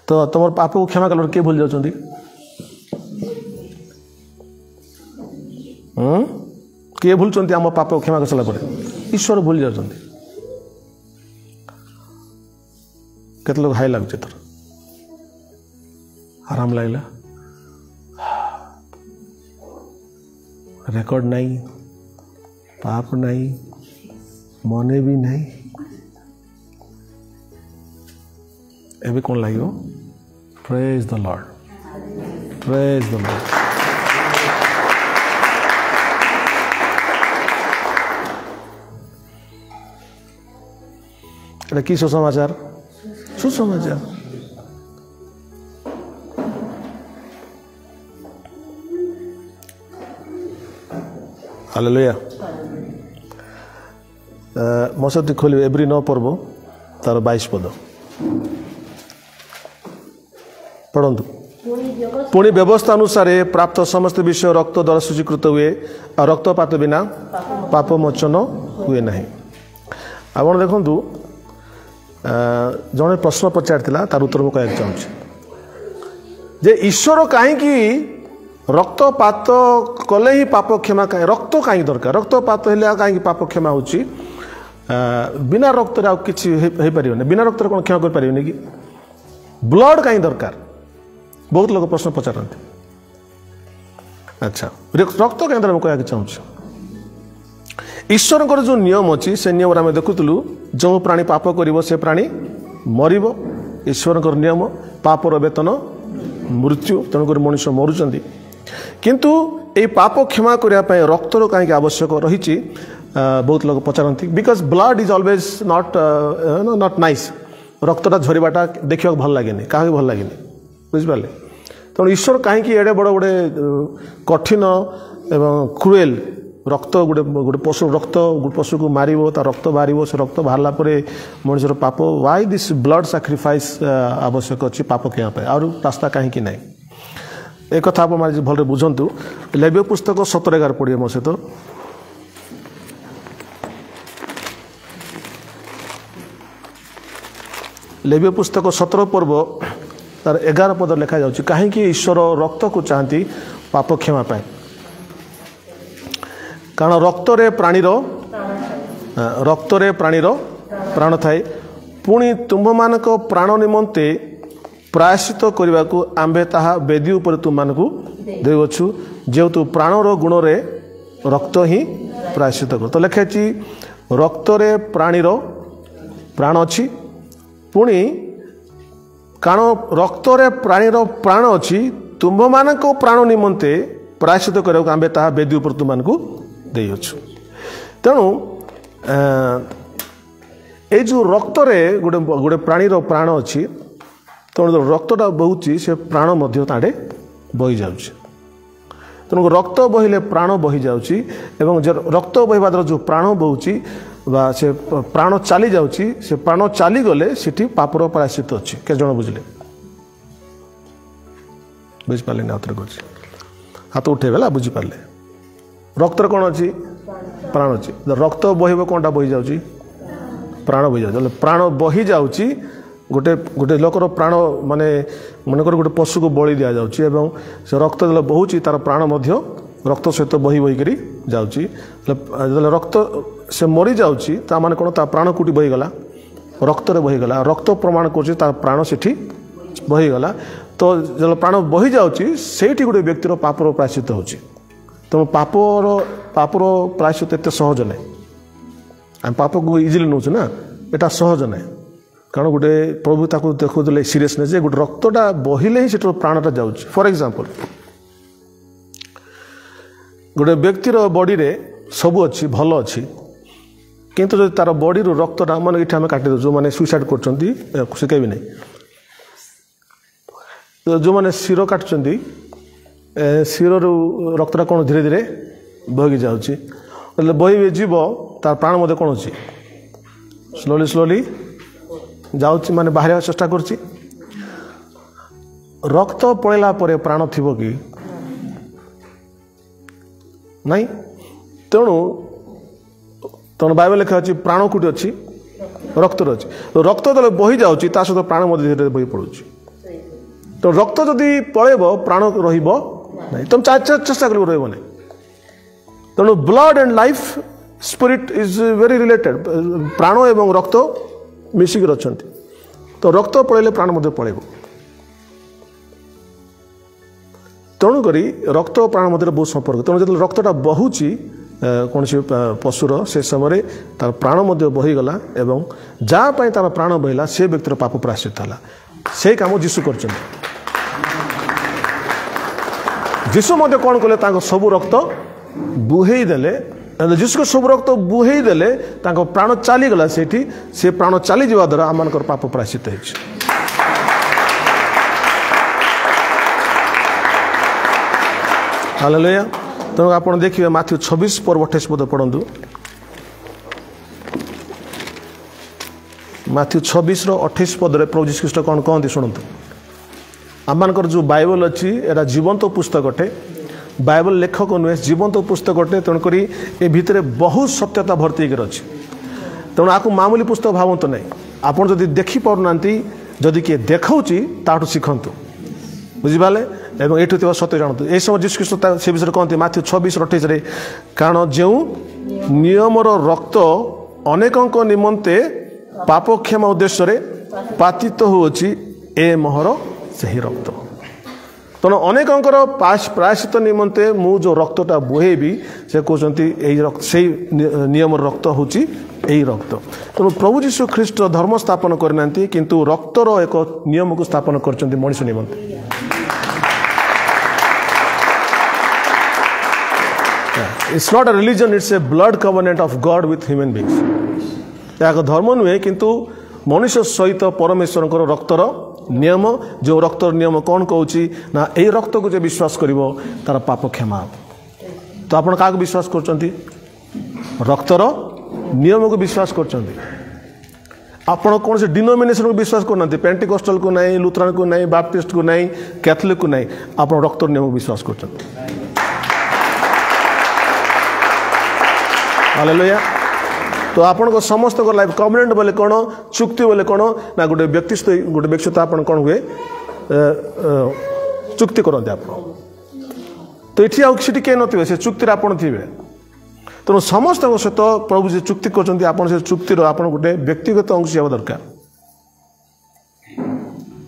तो तुम पाप को क्षमा कल किए भूल जाऊँ किए भूलुंट आम पाप को क्षमा कर सारा पर ईश्वर भूल जाऊँ केते लोग हाई लगुच थर आराम लगला रेकर्ड नहीं पाप नहीं मने भी नहीं एबे कौन लगे praise the Lord praise the Lord एटा की सुसमाचार सुसमाचार हालेलुया मसती खोल एब्री 9 पर्व तार 22 पद पढ़ु पुणी व्यवस्था अनुसार प्राप्त समस्त विषय रक्त द्वारा सूचीकृत हुए और रक्तपात बिना पाप मोचन हुए ना आप देखु जड़े प्रश्न पचार तार उत्तर मुझे कहना चाहूँ जे ईश्वर कहीं रक्तपात कले ही पाप क्षमा कहीं रक्त कहीं दरकार रक्तपात हेले कहीं पाप क्षमा हो बिना रक्त किसी बिना रक्त कौन क्षमा कर पारे कि ब्लड कहीं दरकार बहुत लोग प्रश्न पचारती अच्छा रक्त कहीं दर कहना चाहूँ ईश्वर जो नियम अच्छी से नियम आम देखुलु जो प्राणी पाप कर से प्राणी मर ईश्वर नियम पापर वेतन मृत्यु तेणुक मनुष्य मरुंच किंतु ये पाप क्षमा करने रक्तर कहीं आवश्यक रही बहुत लोग पचारती because blood is always not nice रक्तटा झरवाटा देखा भल लगे क्या भल लगे बुझिपारे तेणु ईश्वर कहीं एडे बड़ गोटे कठिन एवं क्रुएल रक्त गोटे गोटे पशु रक्त गोटे पशु को मार रक्त बाहर से रक्त बाहरला मनुष्यर पाप वाई दिस ब्लड सैक्रिफाइस आवश्यक अच्छी पाप क्षमा और रास्ता कहीं ना एक कथा आप भल बुझंतु लेव्य पुस्तक 17:11 पढ़िए मो सहित लेव्य पुस्तक 17 पर्व तार 11 पद लिखा जाउछि कहीं ईश्वर रक्त को चाहती पाप क्षमा पाए कारण रक्तरे प्राणीर प्राण थाए पुणी तुम्भ मानक प्राण निमंते प्रायश्चित करने को आंबे ताहा वेदी उपर तुम मानकु देउछु जेहेतु प्राणर गुण रे रक्त ही प्रायश्चित कर तो लिखाची रक्तरे प्राणीर प्राण अच्छी पुणी कारण रक्तरे प्राणीर प्राण अच्छी तुम्भ मानक प्राण निमंते प्रायश्चित करने को आंबे ताहा वेदी उपर तुम मानकु देउछु तेणु ये जो रक्तरे गोटे गोटे प्राणीर प्राण अच्छी तेणु रक्तटा बहुची से प्राण मध्य ताड़े बही जाउछि तेणु रक्त बहिले प्राण बही जाउछि एवं रक्त बहिबा द्वारा जो प्राण बहुची बा से प्राण चली जाउछि से प्राण चली गले सेठी पापर प्रायश्चित अच्छी के जण बुझले बुझ पाले ना उतर करछि हाथ उठेबला बुझी पाले रक्त कौन अच्छी प्राण अच्छी रक्त बहिब कौनटा बही जाउछि प्राण बही जाउछि प्राण बही जाउछि गोटे गोटे लोकर प्राण माने मनकर गोटे पशु को बलि दि जाउछि एवं से रक्त जल बहुची तार प्राण मध्य रक्त सहित बही बही करी जाउछि रक्त से मरी जाउछि ता माने कोन ता प्राण कुटी बही गला रक्त रे बही गला रक्त प्रमाण करछि तार प्राण सेठी बही गला तो जल प्राण बही जाउछि सेठी गोटे व्यक्तिर पापर प्रायश्चित होछि तेणु पापर प्रायश्चित एत सहज ना आम पाप को इजिली नौ ना यहाँ सहज ना कारण गोटे प्रभु ताको देखुले सीरियसनेस गोटे रक्तटा बहिले ही से प्राणटा जाऊँ फॉर एग्जांपल गोटे व्यक्तिर बॉडी रे सब अच्छी भल अच्छी किंतु जो तार बॉडी रो रक्तटा माने इठा हमें काटी जो माने सुइसाइड करछंती शिकाई भी नहीं तो जो माने शिरो काटछंती शिरो रक्तटा कौन धीरे धीरे बही जाऊँगी बही जीव तार प्राण मध्य कौन अच्छी स्लोली स्लोली जाऊँगी माने बाहर चेष्टा करछि रक्त पड़ेला परे प्राण थिबो कि नहीं तेणु तेणु बाइबल लिखा अच्छी प्राण कोटी अच्छी रक्त अच्छी रक्त जो बही जाऊँगी ता सहित प्राण मध्य धीरे धीरे बही पड़ुछि तो रक्त जदि पलैब प्राण रहिबो नहीं तुम चेष्टा कर रही नहीं तेणु blood and life spirit is very related प्राण एवं रक्त मिसिक अच्छा तो रक्त पलैले प्राण मध्य पलैब तेणुक रक्त प्राण मध्य बहुत संपर्क तेणु जो रक्तटा बहुची कौन सी पशुर से समय तार प्राण मध्य बहीगला एवं जहाँ तार प्राण बहला से व्यक्तिर पाप प्रायश्चित है से काम जीशु कर जीशु मध्य कौन कले सबू रक्त बुहेई देले जीशु को सब रक्त बुहेई देले प्राण चलीगला से प्राण चली जावा द्वारा आम पाप प्रायश्चित है हालेलुया तेणु आप देखिए माथ्यू 26 पर्व 28 पद पढ़ु माथ्यू 26 28 पदरे प्रभु यीशु ख्रीष्ट कौन कहते शुणु आमर जो बाइबल अच्छी एटा जीवंत पुस्तक अटे बाइबल लेखक नुहे जीवंत पुस्तक अटे तेणुक ए भितर बहुत सत्यता भर्ती कर अच्छी तेणु आपको मामूली पुस्तक भावतु ना आपड़ जदि देखिपार जदि किए देखा ताठू शिखतु बुझिपारे एवं एठु थिबा सत्य जानतु ए समय जीशु ख्रीष्ट से विषय कहते माथ्यू 26:28 रे कारण जो नियमर रक्त अनेकंक निमंते पाप क्षमा उद्देश्य रे पातित होउची ए मोहर सही रक्त तेणु अनेकंकर प्रायश्चित निमंते मु जो रक्तटा बुहेबी से कहते रक्त से नियम रक्त होची यही रक्त तेणु प्रभु जीशु ख्रीष्ट धर्म स्थापन करना किंतु रक्तर एक नियम को स्थापन कर मनुष्य निमंते it's not a religion it's a blood covenant of God with human beings या धर्म नुहे किंतु मनुष्य सहित परमेश्वर रक्तर नियम जो रक्तर नियम कौन कहूँ ना यही रक्त को जो विश्वास करिवो तार पाप क्षमा तो आपण क्या विश्वास करचंती रक्तर नियम को विश्वास करचंती आपण कौन से डिनोमिनेशन को विश्वास करना पेंटिकोस्टल को नहीं लुथरान को नहीं बाप्टिस्ट को नहीं कैथोलिक को नहीं आप रक्तर नियम को विश्वास करचंती हालेलुया तो आपण को समस्त को लाइफ कॉम्बिनेंट बोले कौन चुक्ति बोले कौन ना गोटे व्यक्ति तो आपण कौन हुए चुक्ति करते आप तो ये आउट किए नथिबे से चुक्ति आपण थिबे तेणु समस्त सहित प्रभु जी चुक्ति करछन्ती आपण से चुक्तिर आपण गोटे व्यक्तिगत अंश हेबा दरकार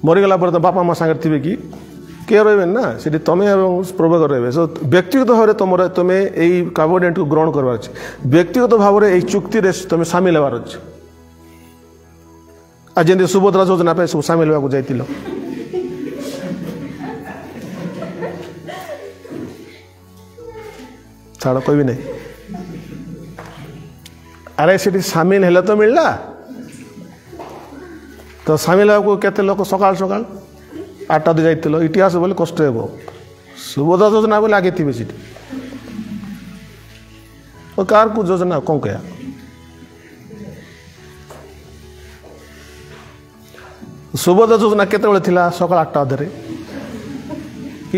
मरीगला पर तो बापा माँ सागर थे कि किए रही ना सीटी तुम प्रभु रही सो व्यक्तिगत भाव में तुम तुम्हें यही कॉन्फिडेंट को ग्रहण करवार अच्छे व्यक्तिगत भाव में यही चुक्ति तुम सामिल होवार अच्छे आज जमी सुभद्रा योजना पे सब सामिल होगा जाइल छाड़ कहबी नहीं अरे सीटी सामिल हेले तो मिलला तो सामिल होगा केते लोक सकाल सकाल 8टा दे जाइल इतिहास बोले कष्ट हे सुभद्रा योजना बोले आगे थे सीट कार को योजना कौन कह सुभद्रा योजना केते थिला सकाल 8टा अधे कि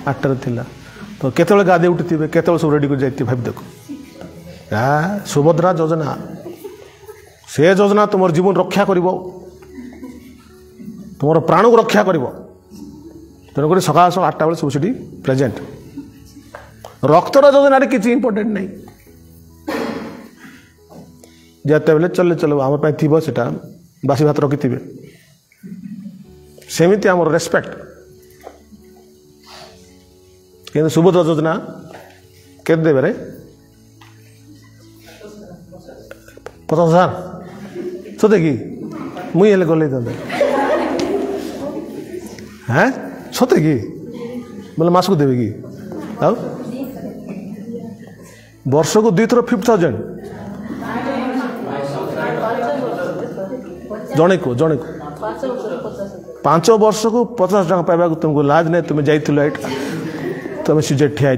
8टा थिला तो केते गाधे उठी थे केते सब रेडी कर जाइए भाई देख सुभद्रा योजना से योजना तुम जीवन रक्षा करिवो तुम प्राण को रक्षा कर तेणुक सकाल सकाल 8टा बेले सब सीटी प्रेजेंट रक्तर योजन किसी इंपोर्टेंट नहीं जिते बेले चले चलो आम थी सीटा बासी भात रखि थे सेमती आम रेस्पेक्ट कि सुभद्रा योजना के देवे रे 50,000 सते कि मुई हेले गल हैं सते कि बोले मास को देवे कि वर्ष को 2 थर 50,000 जने को 5 वर्ष को 50 टका पाइबा तुमको लाज नहीं तुम जाइल तुम सीजे ठिया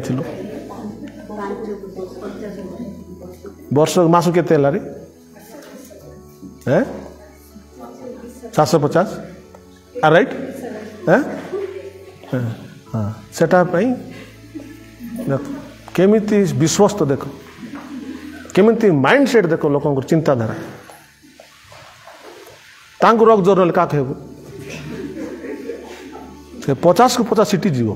वर्ष मास केते रे 750 राइट हाँ सेटा केमिति विश्वस्त देख केमिति माइंड सेट देख लोक चिंताधारा तांको रोग जोर क्या कहब 50 को 50 सीटी जीव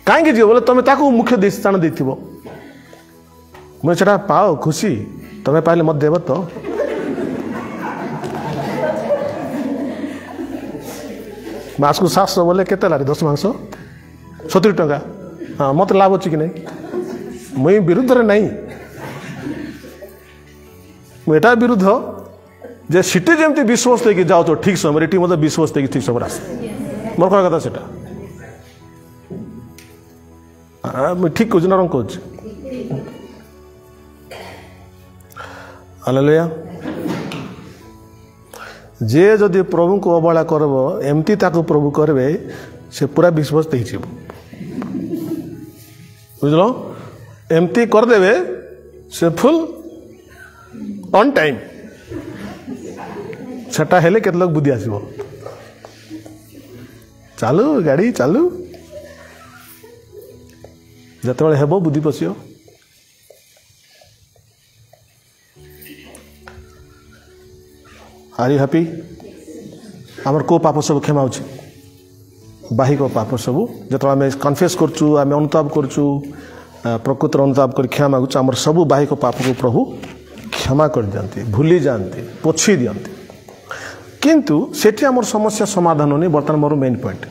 कहीं जीव बोले तुम ताको मुख्य स्थान दे मुझे पाओ खुशी तुम्हें पाइले मत देव तो मास को 700 बोले केते लारी 10 मांस 70 टका हाँ मत लाभ अच्छी कि नहीं मुई विरुद्ध रे नहीं मुझा विरुद्ध जे सीटे जमती विश्वास लेके जाओ तो ठीक समय ये मतलब विश्वास लेके ठीक समय आस मोर कह कथा सेटा मुझे ठीक कह ना कह हालेलुया जे जदि प्रभु को अवहेला करब एमती ताको प्रभु करबे से पूरा विश्वास दे बुझल एमती करदेवे से फुल ऑन टाइम सेटा हेले केते लोग बुद्धि आसीबो चालू गाड़ी चालू जतबेले हेबो बुद्धि पसियो आर यू हैप्पी आमर को पाप सब क्षमा होची बाहिक पाप सब जो आम कन्फेस करचु आम अनुताप करचु प्रकृतर अनुताप कर क्षमा मागुचु आमर सब बाहिक पाप को प्रभु क्षमा कर दियंती भूली जाती पोछी दियंती किंतु सेठी आमर समस्या समाधान होनी बर्तमान मोर मेन पॉइंट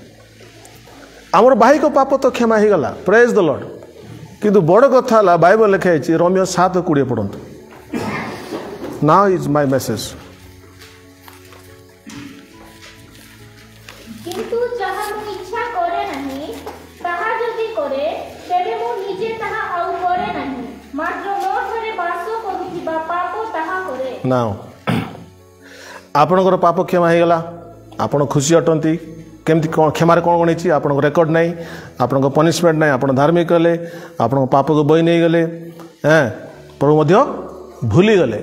आमर बाहिक पाप तो क्षमा हो गला प्रेज द लॉर्ड किंतु बड़ कथा है बाइबल लिखाई रोमियो 7:20 पढ़ंतु नाउ इज माय मेसेज किंतु जहा मु इच्छा करे नहीं ताहा जदि करे तेबे मु निजे ताहा आउ करे नहीं मात्र मोठरे वास करूथिबा पाप ताहा करे नाउ आपनकर पाप क्षमा हो गला आपण खुशी अटंती केमती क्षमार कौन कौन होती आपन रेकर्ड नहीं आपन पनिशमेंट नहीं आप धार्मिक गले आपन पाप को बही नहीं गले प्रभु मध्य भूली गले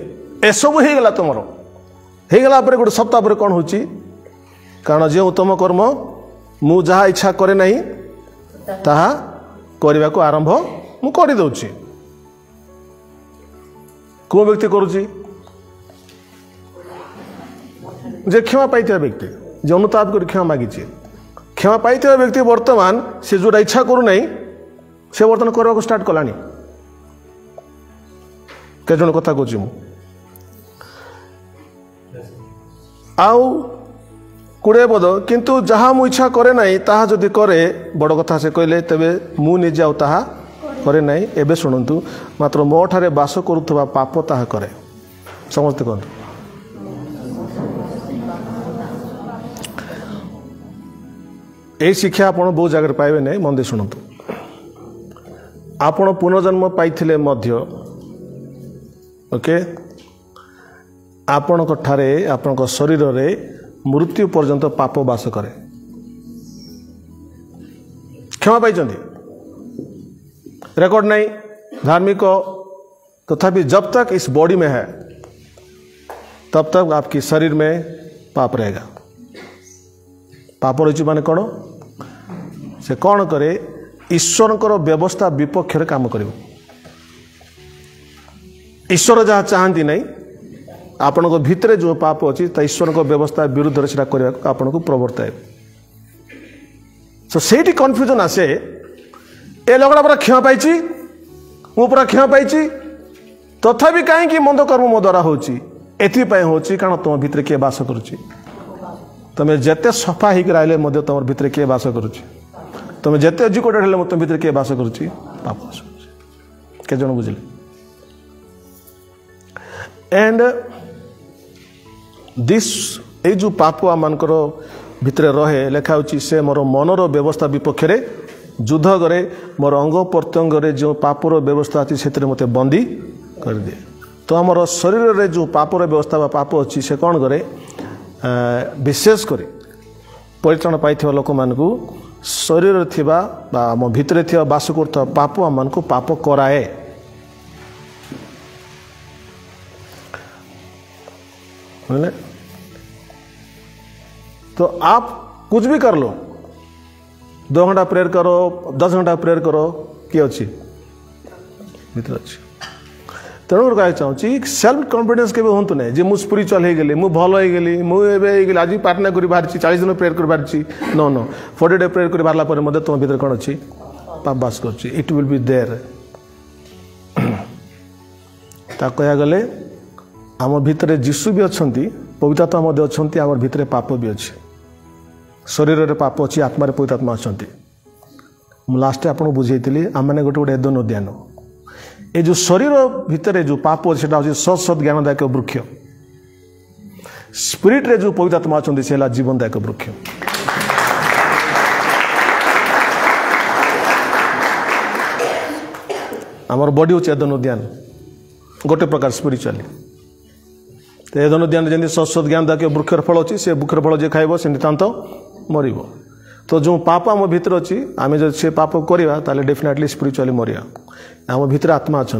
एसबू हो गला तुम होगला गोटे सप्ताह पर कौन हो कारण जो उत्तम कर्म मु जहाँ इच्छा करे नहीं ताहा करने को आरंभ मु कर दउछि को व्यक्ति करुछि जे क्षमा पाइथिबा व्यक्ति जे अनुताप कर क्षमा मागी क्षमा पाइथिबा व्यक्ति वर्तमान से जोटा इच्छा करू नहीं से वर्तमान करने को स्टार्ट कलानी के जन कथा कहूँ मु आउ कुड़े पद किंतु जहाँ मु इच्छा करे नहीं ताहा जदि करे बड़ कथा से कहले तेबे मु निजे आउ ताहा करे नहीं एबे शुणु मात्र मो ठारे बास करुवा पाप ताहा करे समस्ते कहतु यही शिक्षा आप बहुत जगह पाइबे नहीं मन दे शुणु आपण पुनर्जन्म पाइथिले मध्य ओके आपण ठारे आपण शरीर रे मृत्यु पर्यंत पाप बास करे क्षमा पाई रेकॉर्ड नहीं धार्मिक तथापि जब तक इस बॉडी में है तब तक आपकी शरीर में पाप रहेगा पाप रही माने कौन से कौन करे ईश्वर व्यवस्था विपक्ष काम कर ईश्वर जहाँ चाहती नहीं आपण भितर जो पाप अच्छी ईश्वर व्यवस्था विरुद्ध से आपन को प्रवर्ताए सो से कन्फ्यूजन आसे ए लोकटा पूरा क्षमा पाई मु पूरा क्षमा पाई तथापि कहीं मंद कर्म मो द्वारा होची कारण तुम भितर किए बास करुच्ची तुम जिते सफा होकर तुम भितर किए बास करुच्ची तुम जिते एजुकेटेड हेल्ले तुम भितर किए बास करुच्ची पाप बास करुच्ची के जन बुझे एंड दिस ए जो पाप आमर भितर रहे लिखा से मोर मनर व्यवस्था विपक्ष युद्ध करे मोर अंग प्रत्यंग जो पापर व्यवस्था अच्छी से मत बंदी कर दिए तो आमर शरीर रे जो पापर व्यवस्था व पाप अच्छी से कौन करे विशेष कर परित्राण पाई लोक मान शरीर थिबा आम भितर थिबा बास करता पाप आम को पाप कराए तो आप कुछ भी कर लो 2 घंटा प्रेयर करो 10 घंटा प्रेयर करो किए अच्छी भीतर अच्छी तेणु कह चाहूँगी सेल्फ कॉन्फिडेंस के हूँ ना जी मुझे स्पिरिचुअल हो गली मुझे भल हो गली मुझे आज प्रार्थना कर बाहरी 40 दिन प्रेयर कर बाहरी नो नो 40 डे प्रेयर कर बाहर पर तुम भीतर कौन अच्छी पाप बास कर इट विल बी देयर कह गले आम भितर जीशु भी अच्छा पवित्रात्मा मध्य अच्छा आम भितर पाप भी अच्छे शरीर रे पाप अच्छी आत्मा रे पवित्रात्मा अच्छा लास्ट आपको बुझे आम मैंने गोटे गोटे एदन उद्यान ये जो शरीर भितर जो पाप अच्छे हूँ सत सत ज्ञानदायक वृक्ष स्पिरिट रे जो पवित्रात्मा अच्छा से जीवनदायक वृक्ष आमर बॉडी हूँ एदन उद्यान गोटे प्रकार स्पिरिचुअली तो एदन उद्यान जमी सत ज्ञानदायक वृक्षर फल अच्छी से वृक्षर फल जी खाइब से नितांत मर तो जो पाप आम भितर अच्छी आम जो से पाप करवा डेफिनेटली स्पिरिचुअली मरिया आम भितर आत्मा अच्छा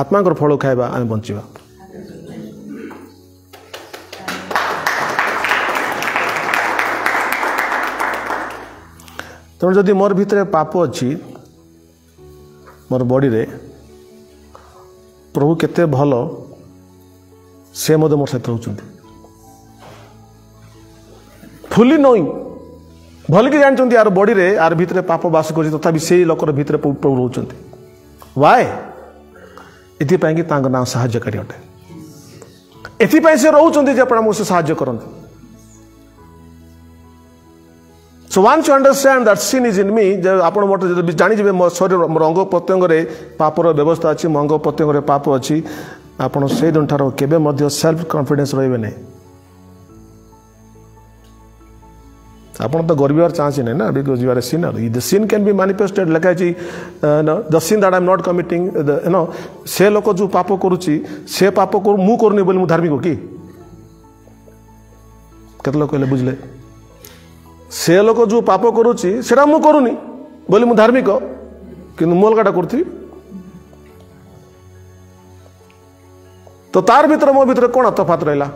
आत्मा फल खाइबा आम बंचा तेणु जदि मोर भितर पाप अच्छी मोर बॉडी रे प्रभु केते भल से मोर सहित रोचंती fully knowing भल कि जानते यार बॉडी रे यार भितर पाप बास कर तथापि से लोकर भितर प्रभु रोचंती वाय एथिपाई कि तांग नाम सहायकारी अटे एथिपाई से रोचंती जे आपण मुसे सहाय्य करंती So once you understand that sin is in me, जब आपण मोटे जब जानी जब मो शरीर मोर अंग प्रत्यंग रे पापर व्यवस्था अछि अंग प्रत्यंग रे पाप अछि आपण से दिन ठारो केबे मध्य सेल्फ कॉन्फिडेंस रहबे नै आपण तो गर्वियार चांस नै ना because you are a sinner. The sin can be manifested like ji the sin that I am not committing से लोक जो पाप करूची से पाप को मु करनी बोली मु धार्मिक हो की केते लोक कहले बुझले से लोक जो पाप करूची सेटा मु करूनी बोली मु धार्मिक किंतु मु अलगाटा करथि तो तार भीतर मो भीतर कोन तफात रहला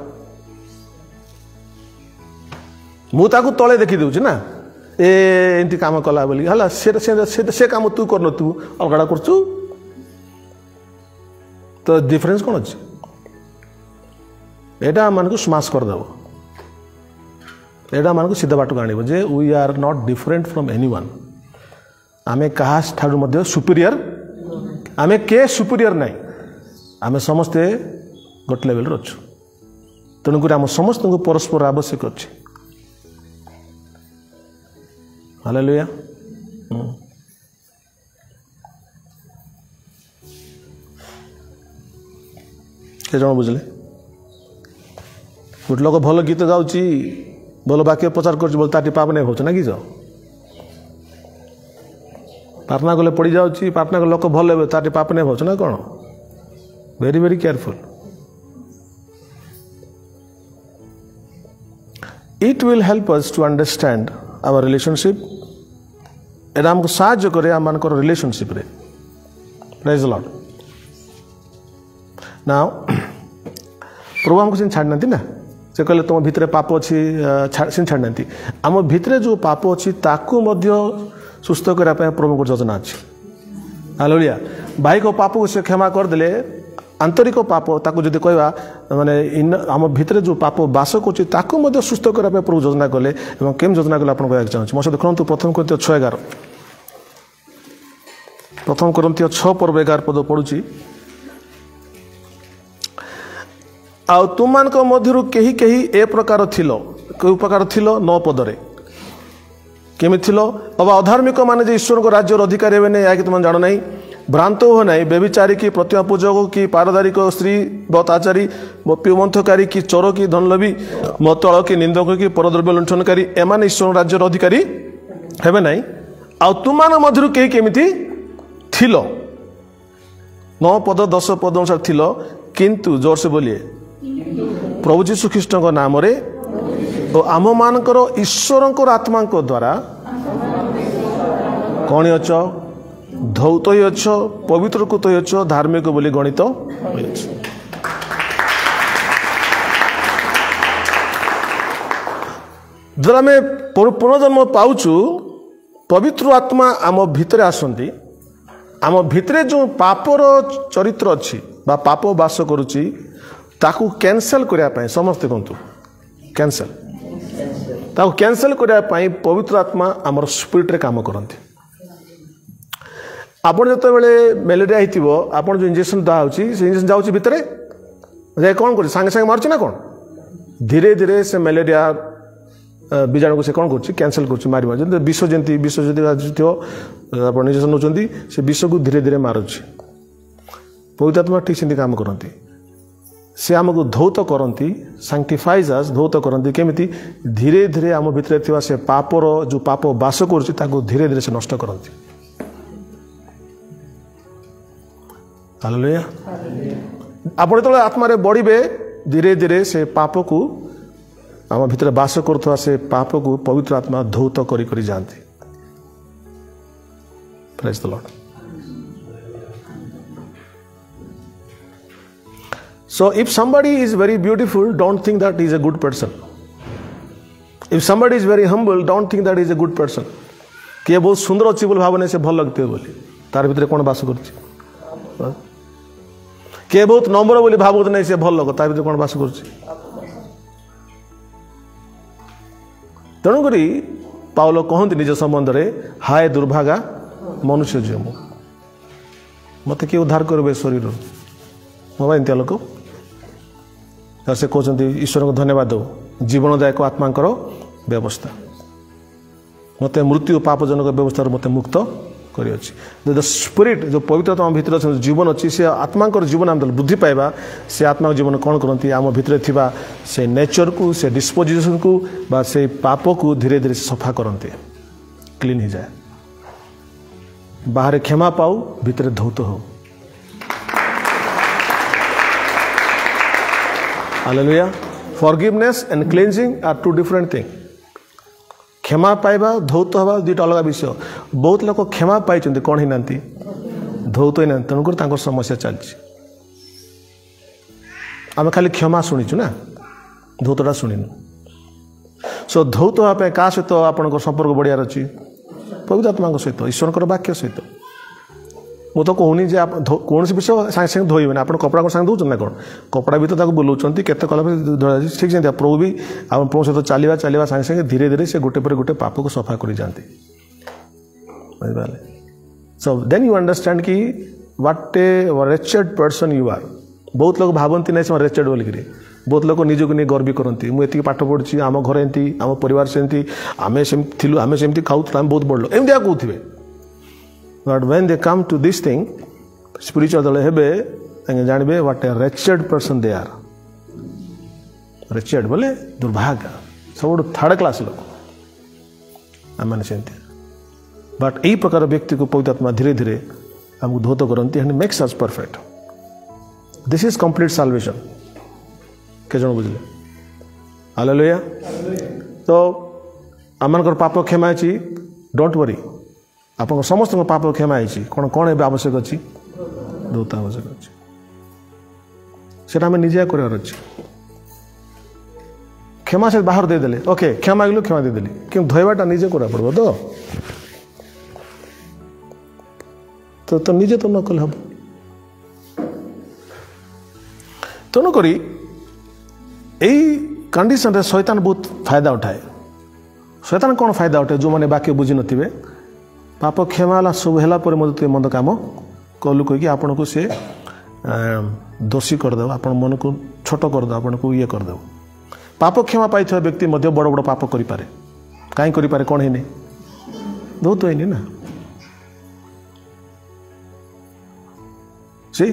मु ताकू तले देखि देउची ना ए एंती काम कला बोली हला से काम तू करन तू अलगाटा करछु तो डिफरेंस कोन अछि एटा मन को स्माश कर देबो एटा मन को सीधा बाटो गाणिबो जे we are not different from anyone आमे काहास ठाडू मध्ये सुपीरियर आमे के सुपीरियर नाही आमे समस्ते गोट लेवल रो छु तणुकुरी आम समस्त को परस्पर आवश्यक अछि हालेलुया के जण बुझले गोट लोक भल गीत गाउची भल वाक्य प्रचार कर बोलता पाप नहीं हो ना कि प्रार्थना कले पड़ जाऊँगी प्रार्थना कले लोक भल हे तार पाप नहीं हो ना कौन very very careful it will help us to understand our relationship एटा हमको साहाय्य करे आम मानकर रिलेशनशिप रे प्रेज द लॉर्ड नाउ प्रभु हमको सिन छाड़ ना से कहले तुम भितर पाप अच्छी सिन छाड़ ना आम भितर जो पाप अच्छी ताकू मध्य सुस्थ करने प्रभु को योजना अच्छी हालेलुया भाई को पाप को से क्षमा करदे आंतरिक पाप ताकू जदि कहवा माने आम भितर जो पाप बास कर सुस्थ करने प्रभु योजना कले केम योजना कले आपको कहना चाहूँ मो देखु प्रथम करंथियो 6:11 प्रथम करंथियो 6:11 पद पढ़ुची आ तुम मान मध्य कही कही ए प्रकार थिलो कोई प्रकार थिलो 9 पदरे केमी थिलो अब अधार्मिक माने जे ईश्वर को राज्य अधिकारी हेबे नै या कि तुम जानो नहीं भ्रांत हो नहीं बेविचारी की प्रतिमा पूजक की पारदारिक स्त्री बताचारी प्युमंथकारी की चोर की धनलवी मतल की निंदक की परद्रव्य लुंठनकारी एमान ईश्वर राज्य अधिकारी हेबे नहीं आ तुम मान मध्य कही केमिति थिलो 9 पद 10 पद अनुसार थिलो किंतु जोर से बोलिए प्रभु जीशु ख्रीष्ट नाम रे आम मानकर ईश्वर आत्मा द्वारा कौन अच धौत ही अच पवित्र को तो अच धार्मिक बोली गणित जब आम पुनर्जन्म पाउचु पवित्र आत्मा आम भितर आसंती आम भितर जो पापर चरित्र अच्छी बा पाप बास करुची ताकू कैंसल करने समस्ते कहतु कैंसल ताकू कैंसल करने पवित्र आत्मा आमर स्पिरिट रे काम करती आपड़ जो मेलेरिया हो आपड़ जो इंजेक्शन दिखाई से इंजेक्शन जाऊँगी भितर जाए कौन कर सांगे सांगे मार्च ना कौन धीरे धीरे से मेलेरिया बीजाणु को से कौन कर कैंसल कर मार विष जमी विष जो आप इंजेक्शन नौकरी से विष को धीरे धीरे मारुची पवित्र आत्मा ठीक से काम करती से आमको धौत करती सैंक्टिफाइज अस धौत करती केमिति धीरे धीरे आम भितर थिवा से पापर जो पाप बास करुची ताको धीरे धीरे से नष्ट करती हालेलुया आपण तो आत्मा रे बढ़िबे धीरे धीरे से पाप को आम भितर बास करथवा से पाप को पवित्र आत्मा धौत करी करी जानती praise the Lord So if somebody is very beautiful, don't think that he is a good person. If somebody is very humble, don't think that he is a good person. किए बहुत सुंदर अच्छी बोल भावना से भल लगते बोली तार भीतर कौन बास कर किए बहुत नम्र बोली भावुत नहीं से भल लग तार भीतर कौन बास कर तेणुक पाउल कहते निज संबंध में हाय दुर्भागा मनुष्य जीव मत किए उद्धार करेंगे शरीर मोबाइल इंतिया लोक से कहते ईश्वर को धन्यवाद दो जीवनदायक आत्मांकर व्यवस्था मत मृत्यु पापजनक व्यवस्था मत मुक्त कर स्पिरिट जो पवित्रता आम भितर जीवन अच्छी से आत्मांकर जीवन आम बुद्धि पाइबा से आत्मा जीवन कौन करती आम भितर थिबा से नेचर को से डिस्पोजिशन को बा से पाप को धीरे धीरे सफा करते क्लीन हो जाए बाहर क्षमा पाऊ भितर धौत हो हालेलुया forgiveness and cleansing are two different thing क्षमा पाइबा धौत हवा दुईटा अलग विषय बहुत लोग क्षमा पाई कौन ही ना धौत ही ना तेणुक समस्या चलती आम खाली क्षमा शुणीचु ना धौतटा शुणीनु सो धौत हाँपाई क्या सहित आप संपर्क बढ़ियार अच्छी पवित्र आत्मा सहित ईश्वर वाक्य सहित मु तो कहूनी जे कौन विषय सागे सागे धोइबे आप कपड़ा सागे दौर ना कौन कपड़ा भी तो बुलाऊँ केत कला ठीक से प्रभु भी आप प्रभु सहित चलवा चलवा सागे सागे धीरे धीरे से गोटे पर गोटे पाप को सफा कर जाते सो देन यू अंडरस्टैंड कि what a wretched person you are बहुत लोग भावती ना से रेचेड बोलिक बहुत लोग निजक नहीं गर्वी करती मुझे पाठ पढ़ी आम घर एमती आम परिवार सेमती आम सेमती आम सेमती खाऊ आम बहुत बड़ लोग एमती कहते but when they come to this thing spiritual दल हे जानबे what a wretched person they are wretched बोले दुर्भाग्य सब थर्ड क्लास लोग आम मैंने सेमती बट यही प्रकार व्यक्ति को पवित्र आत्मा धीरे धीरे हमको धौत करती and makes us perfect this is complete salvation के जन बुझे हालेलुया तो आम पाप क्षमा है डोंट वरी आप समस्त पाप क्षमा है कौन कौन ए आवश्यक अच्छी धौत आवश्यक अच्छी से आम निजे करार अच्छी क्षमा से बाहर देदेले ओके क्षमा मांगलु क्षमा देदेली कि धोइबाटा निजे करा पड़ो तो निजे तो न कले हम तेणुक यही कंडीशन रे शैतान बहुत फायदा उठाए शैतान कौन फायदा उठाए जो मैंने वाक्य बुझी नथिबे पाप क्षमा है सब है मत मंद कम कलु कहीकि आपन को सी दोषी करदेव आप मन को छोट करदेव आपन को ये करदेव पाप क्षमा पाई व्यक्ति बड़ बड़ पाप करें कहीं करें कौन है बहुत है ना सी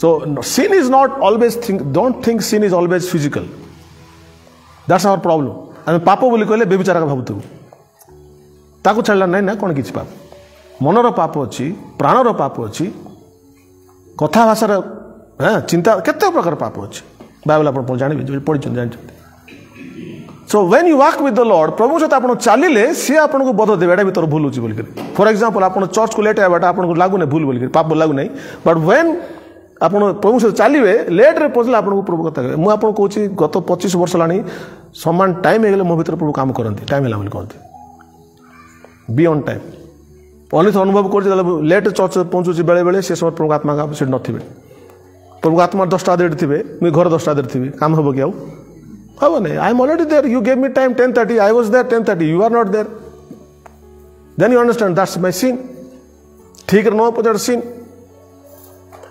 so sin is not always don't think sin is always physical that's our problem आम पाप बोली कहले बेविचार का भावुँ ताकू छाड़ा ना ना कौन किसी पाप मनर पाप अच्छी प्राणर पाप अच्छी कथा भाषार हाँ चिंता केते प्रकार पाप अच्छी बाइबल आप जानवे पढ़ी जानते so when you walk with the Lord प्रभु सहित आप चलिले सी आपको बोध देवे एटा भी तोर भूल होची बोलिक फॉर एग्जांपल आप चर्च को लेट आवाटा आपको लागू ना भूल बोलिक पाप लागू ना बट व्हेन आप प्रभु सहित चलिए लेट्रे पहुँचले आपको प्रभु कथा मुझे आपको कहूँ गत 25 वर्ष लानी समान टाइम हो मो भर प्रभु काम करती टाइम है कहते बी ऑन टाइम अन्य अनुभव कर लेट चर्च पहुँचुची बेले बेले से समय प्रभु आत्मा का सीट नथिबे प्रभु आत्मा 10टा देर थे मुझे घर 10टा देर थी काम हम कि हम नहीं I am already there you gave me time 10:30 I was there 10:30 you are not there then you understand that's my sin ठीक 9% सिन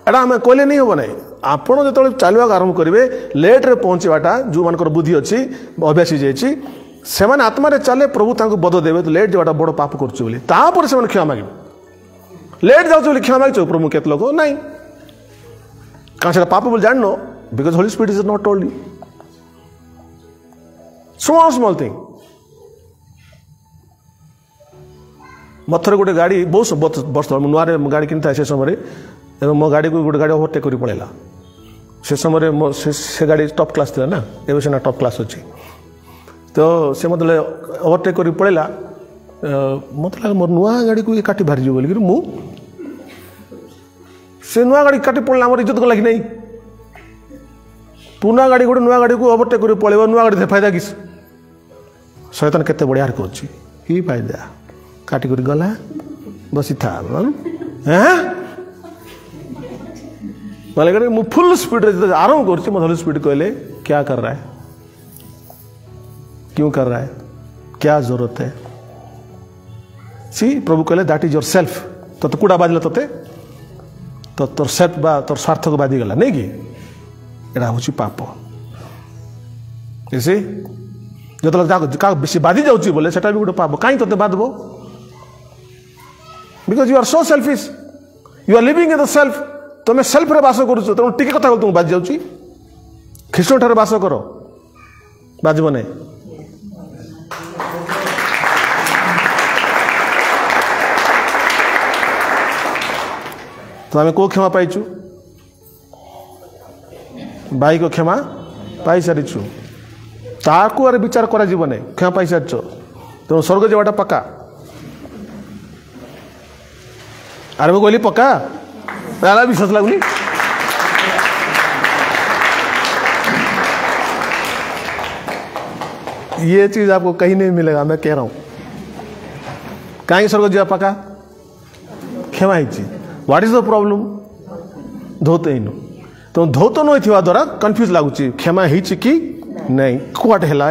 एटा आम कहले नहीं हम ना आपड़ जो चलवा आरंभ करेंगे लेट्रे पहुँचवाटा जो मान बुद्धि अच्छी अभ्यास जाइए से आत्मार चले प्रभु तांको बोध देवे तो लेट जावाटा बड़ पाप कर क्षमा मांगे लेट जाऊँ क्षमा मांग प्रभु केत लोग ना कहीं पाप बोल जान because Holi spirit is not told you small thing मथर गोटे गाड़ी बहुत वर्ष नुआ गाड़ी किन था से समय मो गाड़ी को गोटे गाड़ी ओवरटेक कर पड़ेगा से समय से गाड़ी टॉप क्लास थी ना एवं से टॉप क्लास अच्छी तो से मत ओवरटेक कर पड़ेगा मत लगे मोर नुआ गाड़ी को ये काटी बाहरी बोलिक मु से नुआ गाड़ी काटी पड़े आम इज्जत को लगी नहीं पुना गाड़ी गोटे नुआ गाड़ी को ओवरटेक कर पड़े नुआ गाड़ी फायदा कि शैतान केते बढ़िया करछि की फायदा काटी कर गला बसी था हैं मु फुल स्पीड आरंभ कर स्पीड कहले क्या कर रहा है क्यों कर रहा है क्या जरूरत है? सी प्रभु कहले दैट इज योर सेल्फ। तो कूड़ा बाजिला तोते तो तोर सेल्फ बा तोर स्वार्थ को बाधी गला नहीं कि एटा हूँ पाप। इसी जो बेसी बाधी जाऊँगी बोले सेटा भी गोटे पाप। कहीं तोते बाधब? Because you are so selfish, you are living in the self. तुम्हें सेल्फ रे बास करुच तेणु टिके कथा तुमको बाजी जाऊँगी। ख्रीष्ट ठारे बास कर बाजब नहीं। तो आम कौ क्षमा पाइचु? भाई को क्षमा पाई सारीचु। ताकू आरे विचार करा जीवन नहीं, क्षमा पाई सारिच तेणु स्वर्ग जावाटा पक्का। अरे मैं कहली पक्का विश्वास लगुनि। ये चीज आपको कहीं नहीं मिलेगा, मैं कह रहा हूं। कहीं स्वर्ग जावा पक्का? क्षमा ही। What is the problem? धोते ही तो धोत न होइथिबा द्वारा कंफ्यूज लगुच क्षमा ही कि नहीं क्वाट हैला।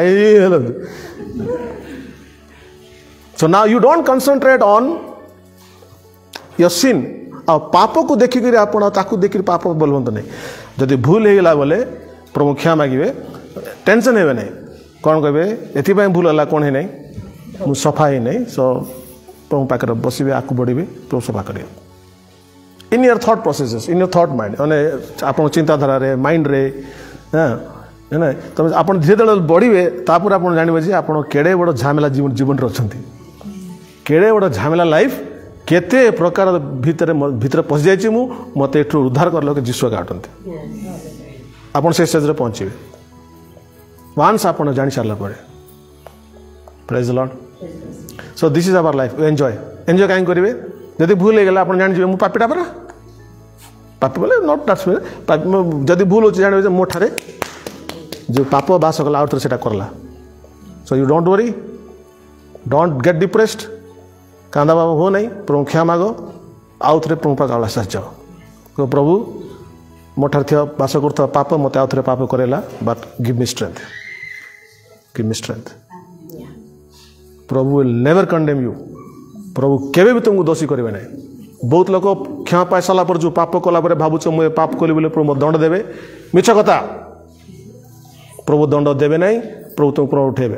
So now you don't concentrate on your sin. आ पाप को देखिक आप देखिक पाप बोलवंत नहीं। जदि भूल होगा बोले प्रभु क्षमा मांगे, टेंशन हे नहीं। कौन कहे एपाई भूल है कौन है नहीं, मुझ सफा ही नहीं। सो प्रभु पाखे बसवे आगे बढ़े प्रभु सफा करेंगे। In your thought processes, in your thought mind मैंने आप चिंताधारा रे माइंड रे है ना तुम आप धीरे धीरे बढ़े तापर आप जानवे जे आप केड़े बड़ झमेला जीवन रे अच्छा, केड़े बड़ झमेला लाइफ केते प्रकार भितर भितर पशि जाइए। मत एठू उद्धार कर लोग जीशु काटते आप से स्टेज रे पहुँचे वान्स आप जानी सारा पर। Praise the Lord. So this is our life. Enjoy enjoy कहीं करेंगे? जदि भूल हो गला आप जान मु पापीटा परा पापी बोले नॉट दैट्स जदि भूल हो जानवे मो ठारे जो पाप बास कला आउ से करला। So you don't worry, don't get depressed, कांदा बाबा हो नहीं। प्रभु क्षमा मागो, आउ थे प्रभु पाक आश्वास जाओ। तो प्रभु मो ठार बास कर पाप मत आउ थे पाप करेला, but give me strength, give me strength. प्रभु विल नेवर कंडेम यू। प्रभु केवे भी तुमको दोषी करेंगे नहीं। बहुत लोग क्षमा पाई सारा पर जो पाप कला भावुच मुझे पाप कली बोले प्रभु दंड देवे, मिछ कथा। प्रभु दंड देवे नहीं, प्रभु तुमको उठेबे।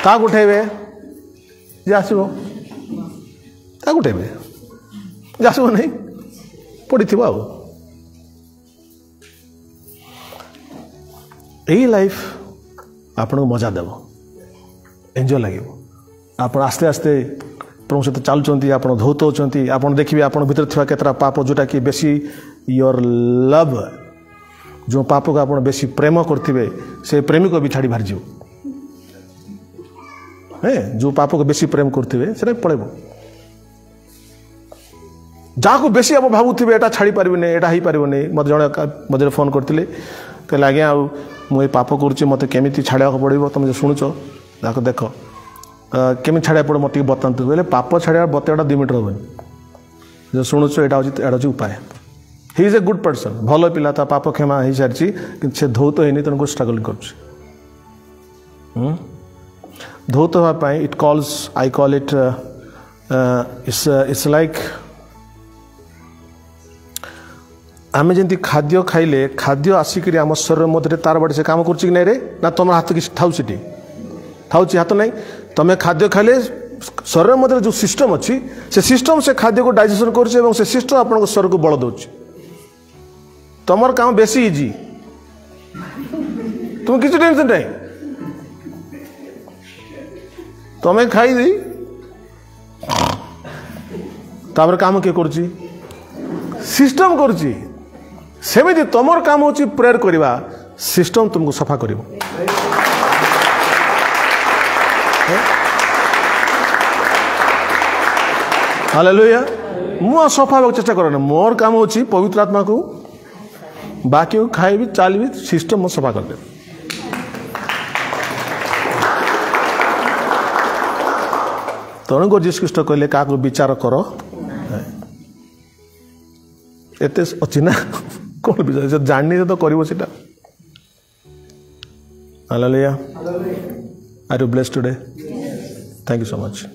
क्या उठेबे? जे आसो क्या उठेबे? जे आसो नहीं पड़ी थी। यही लाइफ आपन को मजा देव, एंजॉय लगे। आप आस्ते आस्ते प्रभु सहित चलुँच, आप धौत होती। आप देखिए आप भर थी केतरा पाप जोटा कि बेसी योर लव, जो पाप को आप बेसी प्रेम करेंगे से प्रेमी को भी छाड़ी बाहर जीव है। जो पाप को बेसी प्रेम करेंगे से पड़ेब। जहाँ को बेसी आप भावुवे एटा छाड़ी पारे, एटा हो पारे नहीं। मत जड़े मझे फोन करते कहले आज्ञा मुझे पाप करुच्ची मत केमी छाड़ा पड़ो। तुम जो शुणुच देख केमी छाड़ा पड़ो मत बतातु बोले पाप छाड़ा बतेटा 2 मिनट हेनी। जो शुणुच यहाँ हूँ उपाय। He is a good person, भल पिला, पाप क्षमा हो सारी कि से धौत होनी तेणुक स्ट्रगल कर धौत होगापी। It calls I call it it's like आम जमी खाद्य खाइले खाद्य आसिक आम शरीर मध्य तार बाटे से काम कर रे ना तुम हाथ कि ठाऊँ हाथ नहीं। तुम्हें खाद्य खाइले शरीर मध्य जो सिस्टम अच्छी से सिस्टम से खाद्य को डाइजेशन कर सिस्टम आप शरीर को बल दौर। तुम काम बेसी इजी, तुम किसी टेंशन नहीं। तुम्हें खाई दी तापर काम किए कर सिस्टम कर सेमिति तुमर काम होची प्रेयर करवा, सिस्टम तुमको सफा कर। हालेलुया। मु सफा होगा चेष्टा करना, मोर काम होची पवित्र आत्मा को बाकी को खाइबी चलबी, सिस्टम मो सफा कर दे। तेणुक जीशु ख्रीष्ट कहले क्या विचार कर एत अच्छी ना कौन विचार जाननी तो कर। Hallelujah. Are you blessed today? Thank you so much.